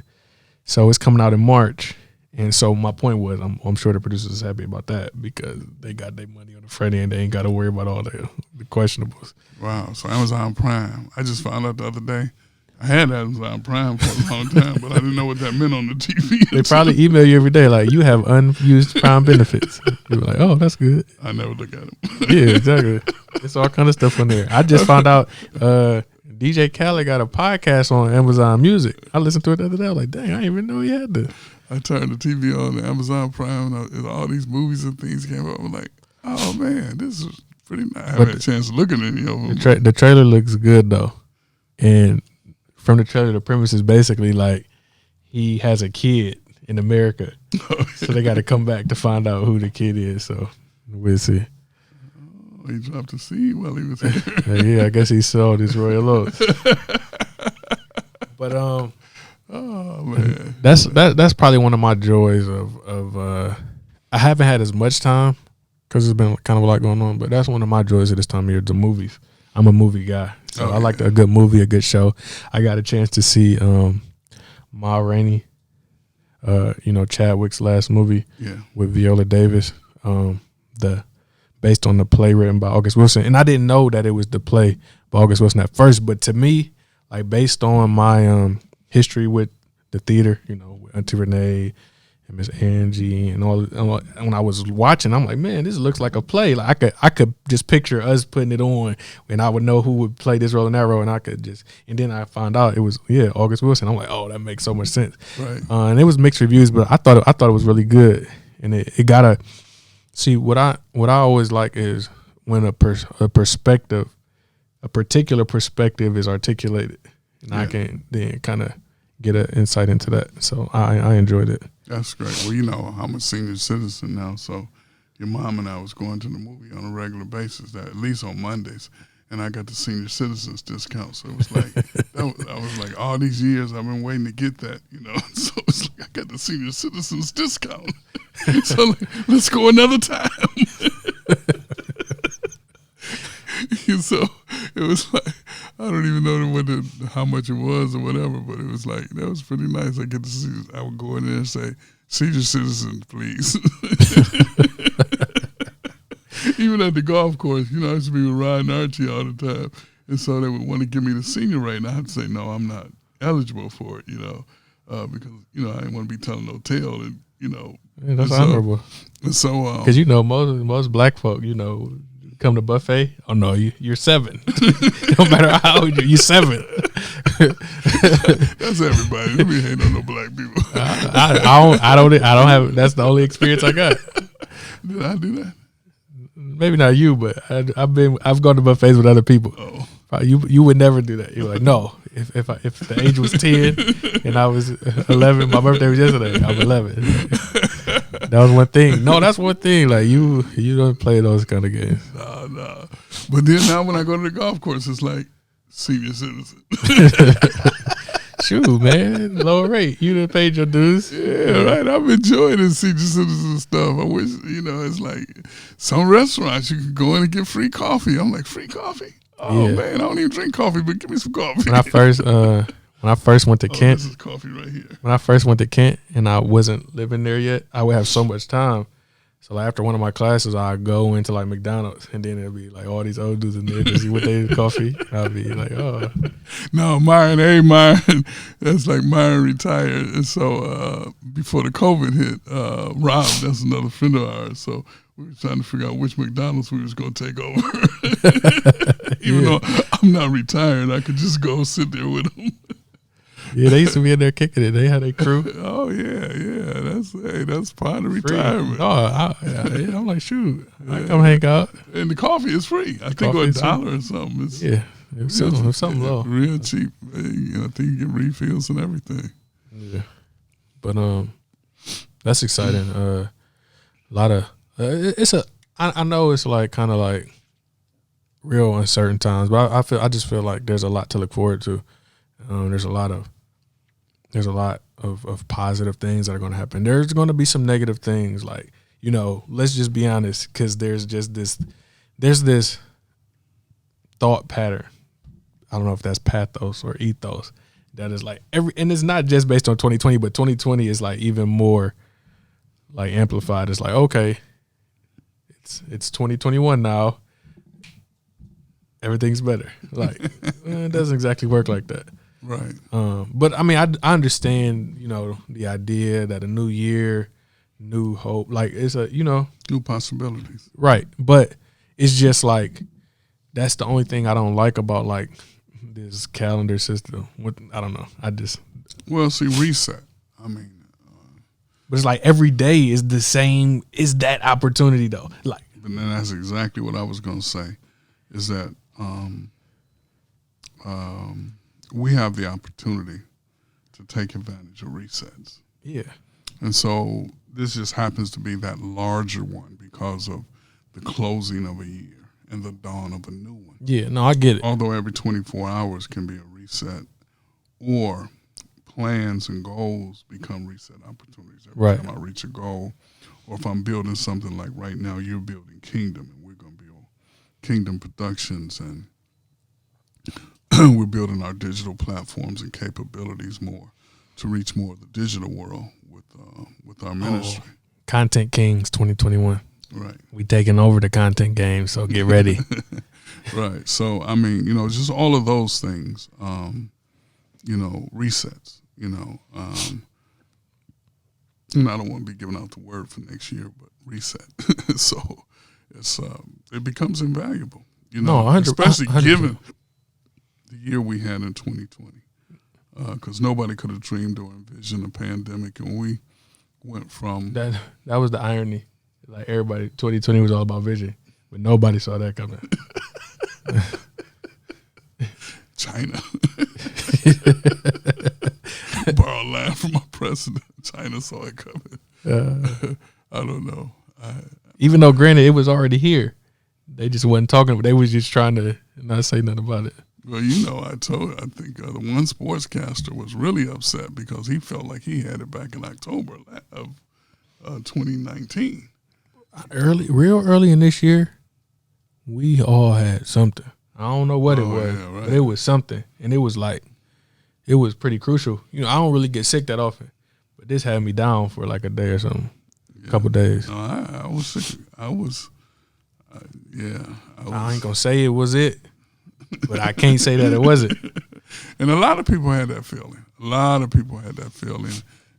So it's coming out in March. And so my point was, I'm sure the producers is happy about that because they got their money on the front end. They ain't got to worry about all the questionables. Wow. So Amazon Prime. I just found out the other day. I had Amazon Prime for a long time, but I didn't know what that meant on the TV. They probably email you every day like, you have unused Prime benefits. You're like, oh, that's good. I never look at them. Yeah, exactly. It's all kind of stuff on there. I just found out DJ Khaled got a podcast on Amazon Music. I listened to it the other day. I was like, dang, I didn't even know he had this. I turned the TV on, the Amazon Prime, and all these movies and things came up. I'm like, oh, man, this is pretty nice. I haven't had a chance to look at any of them. The trailer looks good, though. And from the trailer, the premise is basically like he has a kid in America. So they got to come back to find out who the kid is. So we'll see. Oh, he dropped a seed while he was here. Yeah, I guess he sold his Royal Oaks. But oh man, that's probably one of my joys of I haven't had as much time because there's been kind of a lot going on. But that's one of my joys at this time of year, the movies. I'm a movie guy, so I like a good movie, a good show. I got a chance to see Ma Rainey, Chadwick's last movie with Viola Davis, based on the play written by August Wilson. And I didn't know that it was the play by August Wilson at first, but to me, like based on my history with the theater, with Auntie Renee and Miss Angie and all. When I was watching, I'm like, man, this looks like a play. Like I could just picture us putting it on, and I would know who would play this role and that role, and I could just. And then I found out it was August Wilson. I'm like, oh, that makes so much sense. Right. And it was mixed reviews, but I thought it was really good, and it gotta see what I always like is when a perspective, a particular perspective is articulated, and I can then kind of get an insight into that. So I enjoyed it. That's great. Well, I'm a senior citizen now, so your mom and I was going to the movie on a regular basis, that at least on Mondays, and I got the senior citizens discount. So it was like, I was like, all these years I've been waiting to get that, you know. So it's like I got the senior citizens discount. So like, let's go another time. So it was like, I don't even know how much it was or whatever, but it was like, that was pretty nice. I get to see, I would go in there and say, senior citizens, please. Even at the golf course, you know, I used to be with Ryan and Archie all the time. And so they would want to give me the senior rate, and I had to say, no, I'm not eligible for it, you know, because, you know, I didn't want to be telling no tale, and, you know. Yeah, that's honorable. So, because, you know, most black folk, you know, come to buffet, oh no, you're 7. No matter how old you're 7. That's everybody. You be hating on no black people. I don't have. That's the only experience I got. Did I do that? Maybe not you, but I've gone to buffets with other people. Oh. You would never do that. You're like, no. If the age was 10 and I was 11, my birthday was yesterday. I'm 11. That was one thing. No, that's one thing. Like you don't play those kind of games. No. But then now when I go to the golf course, it's like senior citizen. Shoot, man, lower rate. You done paid your dues. Yeah, right. I'm enjoying this senior citizen stuff. I wish, you know, it's like some restaurants you can go in and get free coffee. I'm like, free coffee? Oh, yeah. Man, I don't even drink coffee, but give me some coffee. When I first went to Kent, this is coffee right here. When I first went to Kent and I wasn't living there yet, I would have so much time. So like after one of my classes, I'd go into like McDonald's, and then it'd be like all these old dudes in there to see what they coffee. I'd be like, oh. No, Myron, that's like Myron retired. And so before the COVID hit, Rob, that's another friend of ours. So we were trying to figure out which McDonald's we was going to take over. Even though I'm not retired, I could just go sit there with them. Yeah, they used to be in there kicking it. They had a crew. Oh yeah. That's part of retirement. I'm like, shoot, I come hang out. And the coffee is free. I think $1 or something. It was something low, real cheap. I think you get refills and everything. Yeah, but that's exciting. A lot of I know it's like kind of like real uncertain times, but I just feel like there's a lot to look forward to. There's a lot of positive things that are going to happen. There's going to be some negative things, like, you know, let's just be honest, because there's this thought pattern. I don't know if that's pathos or ethos that is like and it's not just based on 2020, but 2020 is like even more like amplified. It's like, okay, it's 2021 now. Everything's better. Like it doesn't exactly work like that. Right. But I mean, I understand, you know, the idea that a new year, new hope, like it's a, you know, new possibilities. Right. But it's just like, that's the only thing I don't like about like this calendar system. I don't know. Well, see, reset. I mean, but it's like every day is the same. Is that opportunity though? Like, but then that's exactly what I was going to say. Is that we have the opportunity to take advantage of resets. Yeah. And so this just happens to be that larger one because of the closing of a year and the dawn of a new one. Yeah, no, I get it. Although every 24 hours can be a reset, or plans and goals become reset opportunities. Every time I reach a goal, or if I'm building something like right now, you're building Kingdom, and we're going to build Kingdom Productions, and we're building our digital platforms and capabilities more to reach more of the digital world with our ministry. Content Kings 2021. Right. We taking over the content game, so get ready. Right. So, I mean, you know, just all of those things, you know, resets, you know. And I don't want to be giving out the word for next year, but reset. So it becomes invaluable, you know, especially 100%. Given the year we had in 2020, because nobody could have dreamed or envisioned a pandemic, and we went from that was the irony. Like everybody, 2020 was all about vision, but nobody saw that coming. China. Borrow a line from our president. China saw it coming. I don't know. Even though, granted, it was already here. They just wasn't talking. They was just trying to not say nothing about it. Well, I think the one sportscaster was really upset because he felt like he had it back in October of 2019. Real early in this year, we all had something. I don't know what it was, yeah, right. but it was something. And it was pretty crucial. I don't really get sick that often, but this had me down for like a day or something, a couple days. No, I was sick. I ain't going to say it was it, but I can't say that it wasn't. And a lot of people had that feeling.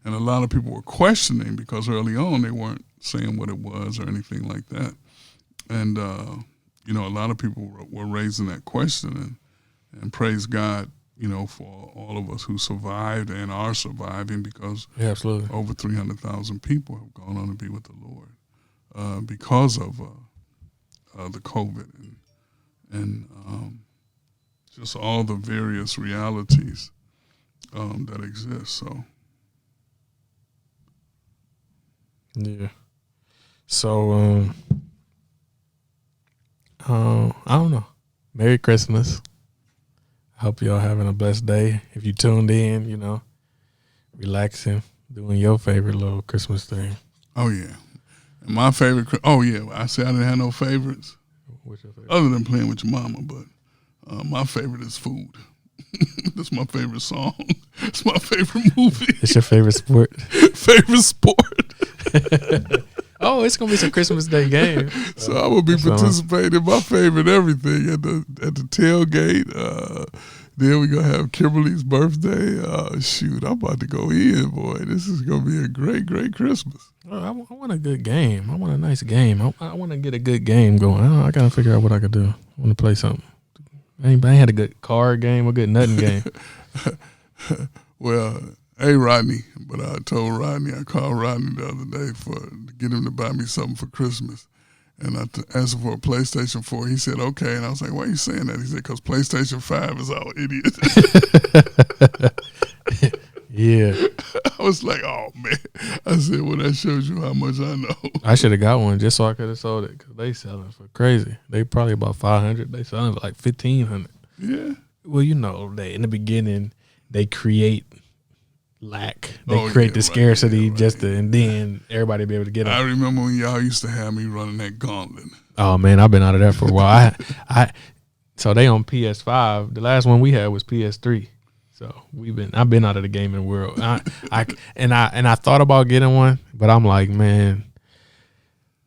And a lot of people were questioning because early on they weren't saying what it was or anything like that. And, a lot of people were raising that question and praise God, for all of us who survived and are surviving because absolutely. Over 300,000 people have gone on to be with the Lord because of the COVID and just all the various realities that exist. So, yeah. So, I don't know. Merry Christmas. I hope y'all having a blessed day. If you tuned in, relaxing, doing your favorite little Christmas thing. Oh, yeah. And my favorite, I said I didn't have no favorites. What's your favorite? Other than playing with your mama, but my favorite is food. That's my favorite song. It's my favorite movie. It's your favorite sport? Favorite sport. Oh, it's gonna be some Christmas Day game. So I will be participating in my favorite everything at the tailgate. Then we're gonna have Kimberly's birthday. Shoot, I'm about to go in, boy. This is gonna be a great, great Christmas. Oh, I want a good game. I want a nice game. I want to get a good game going. I gotta figure out what I could do. I want to play something. I ain't had a good card game, a good nothing game. Well, hey, Rodney, but I called Rodney the other day to get him to buy me something for Christmas. And I asked him for a PlayStation 4. He said, okay. And I was like, why are you saying that? He said, because PlayStation 5 is all idiot. Yeah. I was like, oh, man. I said, well, that shows you how much I know. I should have got one just so I could have sold it because they selling for crazy. They probably about $500. They selling for like $1,500. Yeah. Well, they in the beginning, they create lack. They create the scarcity and then everybody be able to get them. I remember when y'all used to have me running that gauntlet. Oh man, I've been out of that for a while. So they on PS5. The last one we had was PS3. So I've been out of the gaming world. I thought about getting one, but I'm like, man,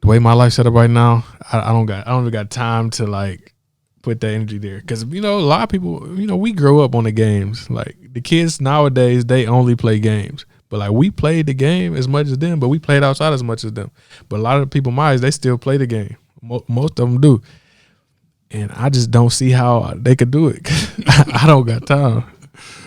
the way my life's set up right now, I don't even got time to like put that energy there. Because, a lot of people, we grow up on the games. Like, the kids nowadays, they only play games. But, like, we played the game as much as them, but we played outside as much as them. But a lot of the people my age, they still play the game. Most of them do. And I just don't see how they could do it. I don't got time.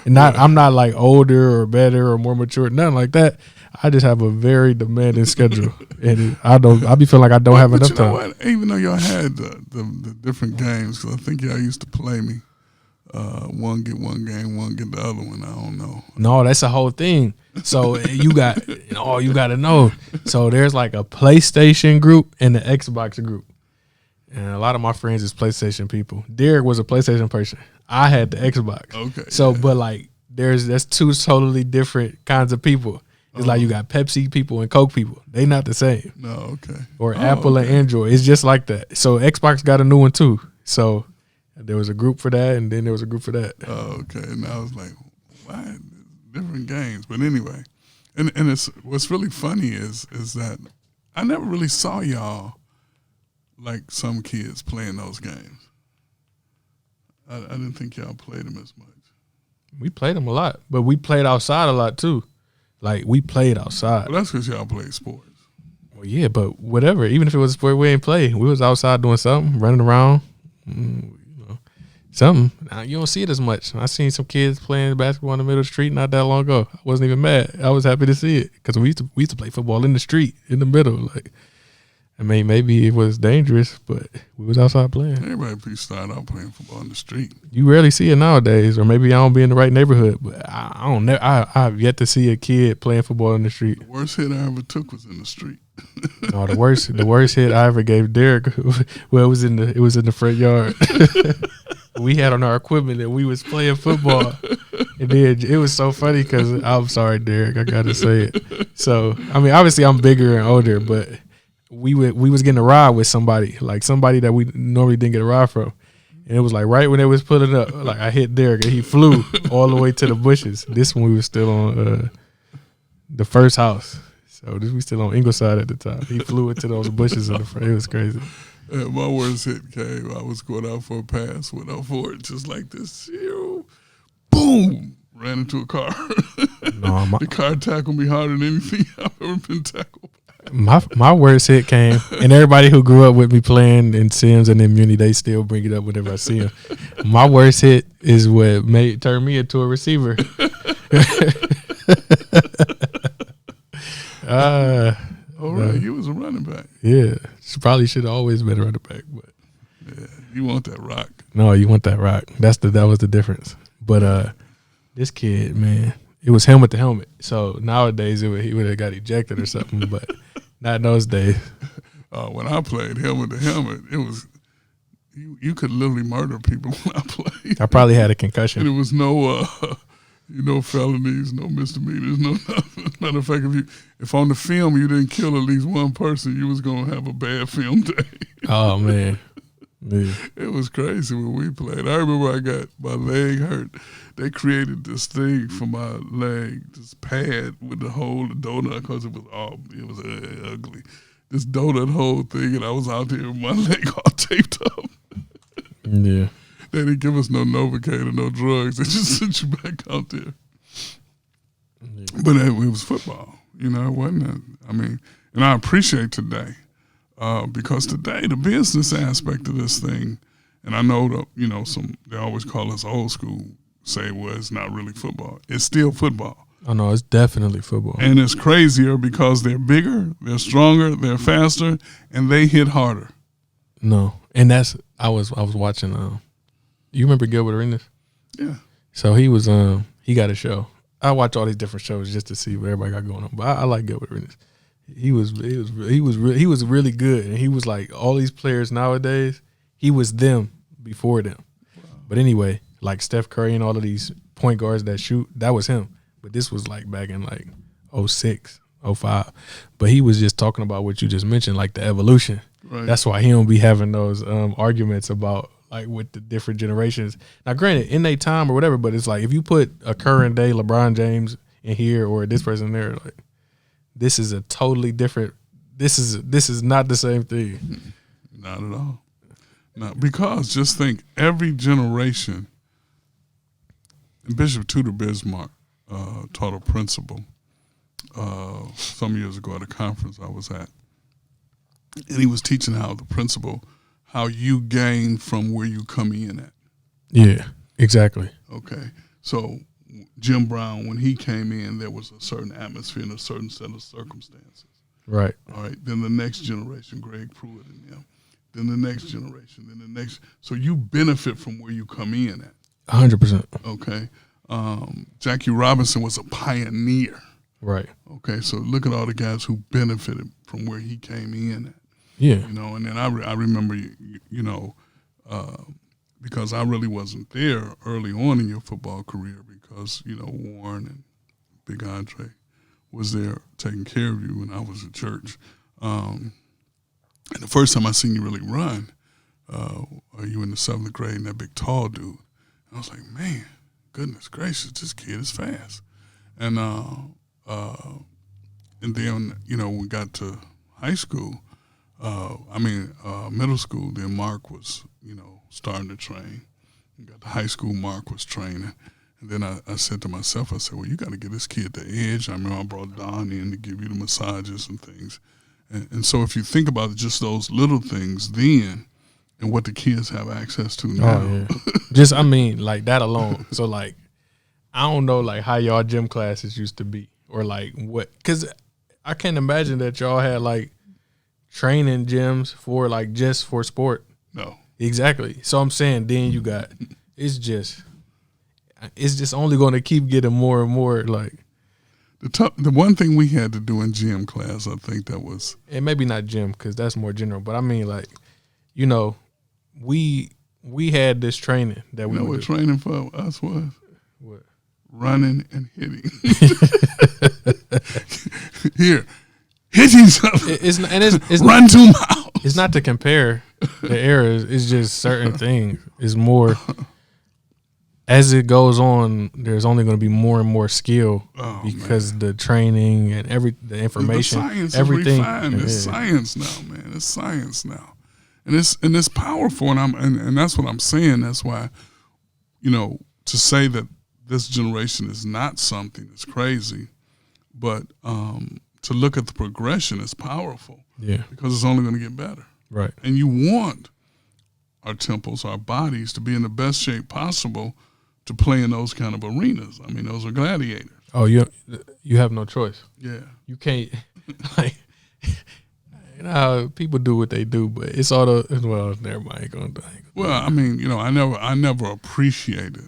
And I'm not, like, older or better or more mature, nothing like that. I just have a very demanding schedule, and I be feeling like I don't have enough time. What? Even though y'all had the different games, because I think y'all used to play me, one get one game, one get the other one. I don't know. No, that's the whole thing. So you got to know. So there's like a PlayStation group and the Xbox group, and a lot of my friends is PlayStation people. Derek was a PlayStation person. I had the Xbox. Okay. So, but like, that's two totally different kinds of people. It's like you got Pepsi people and Coke people. They not the same. No, okay. Or Apple and Android. It's just like that. So Xbox got a new one too. So there was a group for that, and then there was a group for that. Oh, okay. And I was like, why different games? But anyway, and it's what's really funny is that I never really saw y'all like some kids playing those games. I didn't think y'all played them as much. We played them a lot, but we played outside a lot too. Like, we played outside. Well, that's because y'all played sports. Well, yeah, but whatever. Even if it was a sport we ain't play, we was outside doing something, running around, something. Now, you don't see it as much. I seen some kids playing basketball in the middle of the street not that long ago. I wasn't even mad. I was happy to see it because we used to play football in the street, in the middle. Like, I mean, maybe it was dangerous, but we was outside playing. Everybody started out playing football in the street. You rarely see it nowadays, or maybe I don't be in the right neighborhood. But I've yet to see a kid playing football in the street. The worst hit I ever took was in the street. No, the worst hit I ever gave Derek. Well, it was in the front yard. We had on our equipment and we was playing football, and then it was so funny because I'm sorry, Derek, I gotta say it. So I mean, obviously I'm bigger and older, but we was getting a ride with somebody that we normally didn't get a ride from, and it was like right when it was pulling up, like I hit Derek and he flew all the way to the bushes. This one we was still on the first house. So we still on Ingleside at the time. He flew into those bushes in the front. It was crazy. My worst hit came. I was going out for a pass, went out for it just like this. Boom! Ran into a car. No, the car tackled me harder than anything I've ever been tackled. My worst hit came, and everybody who grew up with me playing in Sims and in Muni, they still bring it up whenever I see them. My worst hit is what turned me into a receiver. All right, you was a running back. Yeah, she probably should have always been a running back, but yeah, you want that rock. No, you want that rock. That was the difference. But this kid, man, it was helmet to helmet. So nowadays he would have got ejected or something, but not in those days. When I played helmet to helmet, it was you could literally murder people when I played. I probably had a concussion. And it was no felonies, no misdemeanors, no nothing. Matter of fact, if on the film you didn't kill at least one person, you was gonna have a bad film day. Oh man. Yeah. It was crazy when we played. I remember I got my leg hurt. They created this thing for my leg, this pad with the hole, the donut, because it was ugly. This donut hole thing, and I was out there with my leg all taped up. Yeah. They didn't give us no Novocaine or no drugs. They just sent you back out there. Yeah. But it was football, it wasn't. And I appreciate today. Because today the business aspect of this thing, and I know that they always call us old school, say well it's not really football. It's still football. Oh no, it's definitely football. And it's crazier because they're bigger, they're stronger, they're faster, and they hit harder. No, and I was watching. You remember Gilbert Arenas? Yeah. So he was he got a show. I watch all these different shows just to see what everybody got going on, but I like Gilbert Arenas. He was really good, and he was like all these players nowadays. He was them before them. Wow. But anyway, like Steph Curry and all of these point guards that shoot, that was him. But this was like back in like 06, 05. But he was just talking about what you just mentioned, like the evolution. Right. That's why he don't be having those arguments about like with the different generations. Now, granted, in their time or whatever, but it's like if you put a current day LeBron James in here or this person there, like. This is a totally different. This is not the same thing. Not at all. No, because just think every generation. And Bishop Tudor Bismarck taught a principle some years ago at a conference I was at, and he was teaching how you gain from where you come in at. Yeah, exactly. Okay, so. Jim Brown, when he came in, there was a certain atmosphere and a certain set of circumstances. Right. All right. Then the next generation, Greg Pruitt and them. Then the next generation. Then the next. So you benefit from where you come in at. 100%. Okay. Jackie Robinson was a pioneer. Right. Okay. So look at all the guys who benefited from where he came in at. Yeah. And then I remember, because I really wasn't there early on in your football career because, Warren and Big Andre was there taking care of you when I was at church. And the first time I seen you really run, you in the 7th grade and that big tall dude. I was like, man, goodness gracious, this kid is fast. And then, we got to high school, middle school, then Mark was, starting to train. We got to high school, Mark was training. And then I said to myself, well, you got to get this kid the edge. I remember I brought Don in to give you the massages and things. And so if you think about just those little things then and what the kids have access to now. Oh, yeah. Like that alone. So, like, I don't know, like, how y'all gym classes used to be or, like, what. Because I can't imagine that y'all had, like, training gyms for, like, just for sport. No. Exactly. So I'm saying then you got it's just only going to keep getting more and more like The one thing we had to do in gym class, I think that was, and maybe not gym because that's more general, but I mean like, you know, we had this training that we what training for us was? What? Running and hitting. Here, hit each other. It's run 2 miles. It's not to compare the eras. It's just certain things. It's more as it goes on. There's only going to be more and more skill because the training and the information, the science everything. Is refined. It's science now, man. It's science now, and it's powerful. And that's what I'm saying. That's why, to say that this generation is not something that's crazy, but to look at the progression is powerful. Yeah, because it's only going to get better. Right. And you want our temples, our bodies, to be in the best shape possible to play in those kind of arenas. I mean, those are gladiators. Oh, you have no choice. Yeah. You can't, like, how people do what they do, but it's all never mind. Well, I mean, I never appreciated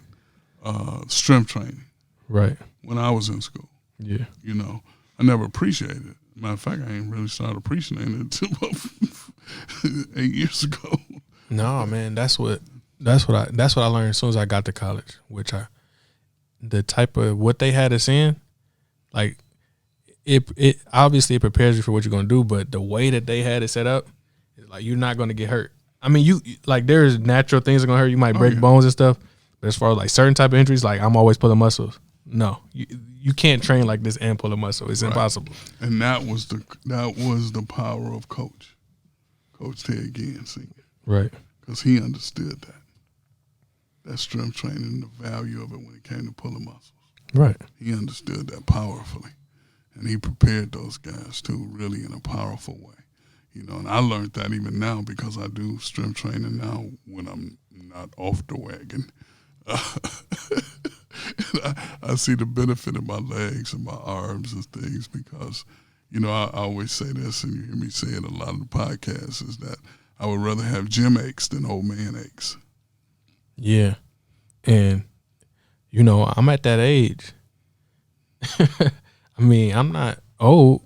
strength training. Right. When I was in school. Yeah. I never appreciated it. Matter of fact, I ain't really started appreciating it until about 8 years ago. No, man, that's what I learned as soon as I got to college. The type of what they had us in, like it obviously it prepares you for what you're gonna do, but the way that they had it set up, is like you're not gonna get hurt. I mean, you like there's natural things that are gonna hurt. You might break bones and stuff, but as far as like certain type of injuries, like I'm always pulling muscles. No, you can't train like this and pull a muscle. It's impossible. And that was the power of Coach Ted Ginn Sr. Right. Because he understood that strength training, the value of it when it came to pulling muscles. Right. He understood that powerfully, and he prepared those guys too, really in a powerful way. And I learned that even now because I do strength training now when I'm not off the wagon. I see the benefit of my legs and my arms and things because, I always say this, and you hear me say it a lot of the podcasts, is that I would rather have gym aches than old man aches. Yeah. And, I'm at that age. I mean, I'm not old.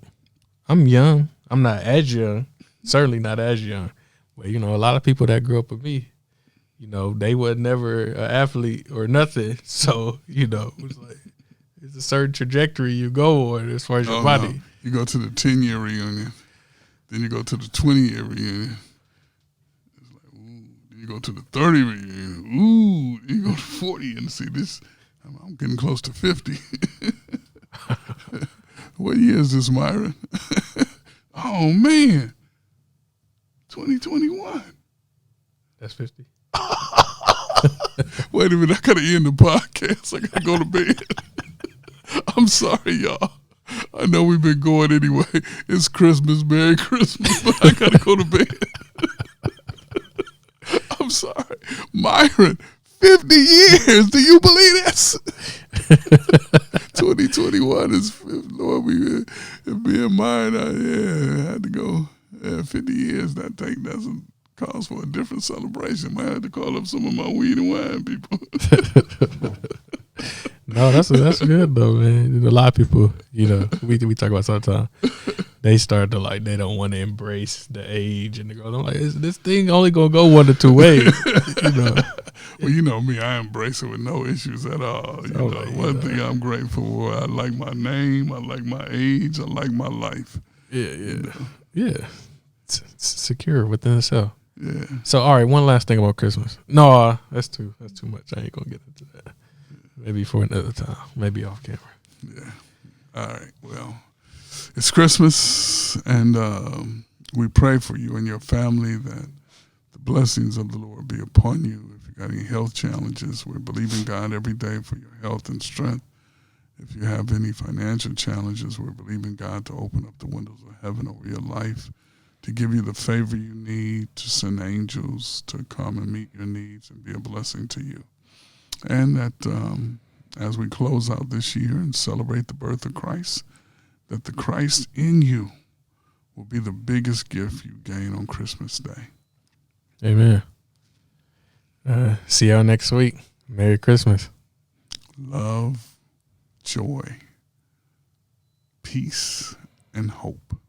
I'm young. I'm not as young. Certainly not as young. But, a lot of people that grew up with me, they were never an athlete or nothing. So, it's like it's a certain trajectory you go on as far as your body. No. You go to the 10-year reunion, then you go to the 20-year reunion. It's like, ooh. Then you go to the 30 reunion. Ooh. Then you go to 40 and see this. I'm getting close to 50. What year is this, Myron? Oh, man. 2021. That's 50. Wait a minute, I gotta end the podcast. I gotta go to bed. I'm sorry, y'all. I know we've been going anyway. It's Christmas, Merry Christmas, but I gotta go to bed. I'm sorry. Myron, 50 years. Do you believe this? 2021 is, Lord, me and mine, I had to go. 50 years, that's a cause for a different celebration. I had to call up some of my weed and wine people. No, that's good though, man. A lot of people, we talk about sometimes they start to they don't want to embrace the age and they go, I'm like, this thing only gonna go one or two ways, Well, you know me, I embrace it with no issues at all. One thing I'm grateful for, I like my name, I like my age, I like my life. Yeah. It's secure within itself. Yeah. So, all right, one last thing about Christmas. No, that's too much. I ain't gonna get into that. Maybe for another time. Maybe off camera. Yeah. All right. Well, it's Christmas, and we pray for you and your family that the blessings of the Lord be upon you. If you got any health challenges, we're believing God every day for your health and strength. If you have any financial challenges, we're believing God to open up the windows of heaven over your life, to give you the favor you need, to send angels to come and meet your needs and be a blessing to you. And that as we close out this year and celebrate the birth of Christ, that the Christ in you will be the biggest gift you gain on Christmas Day. Amen. See y'all next week. Merry Christmas. Love, joy, peace and hope.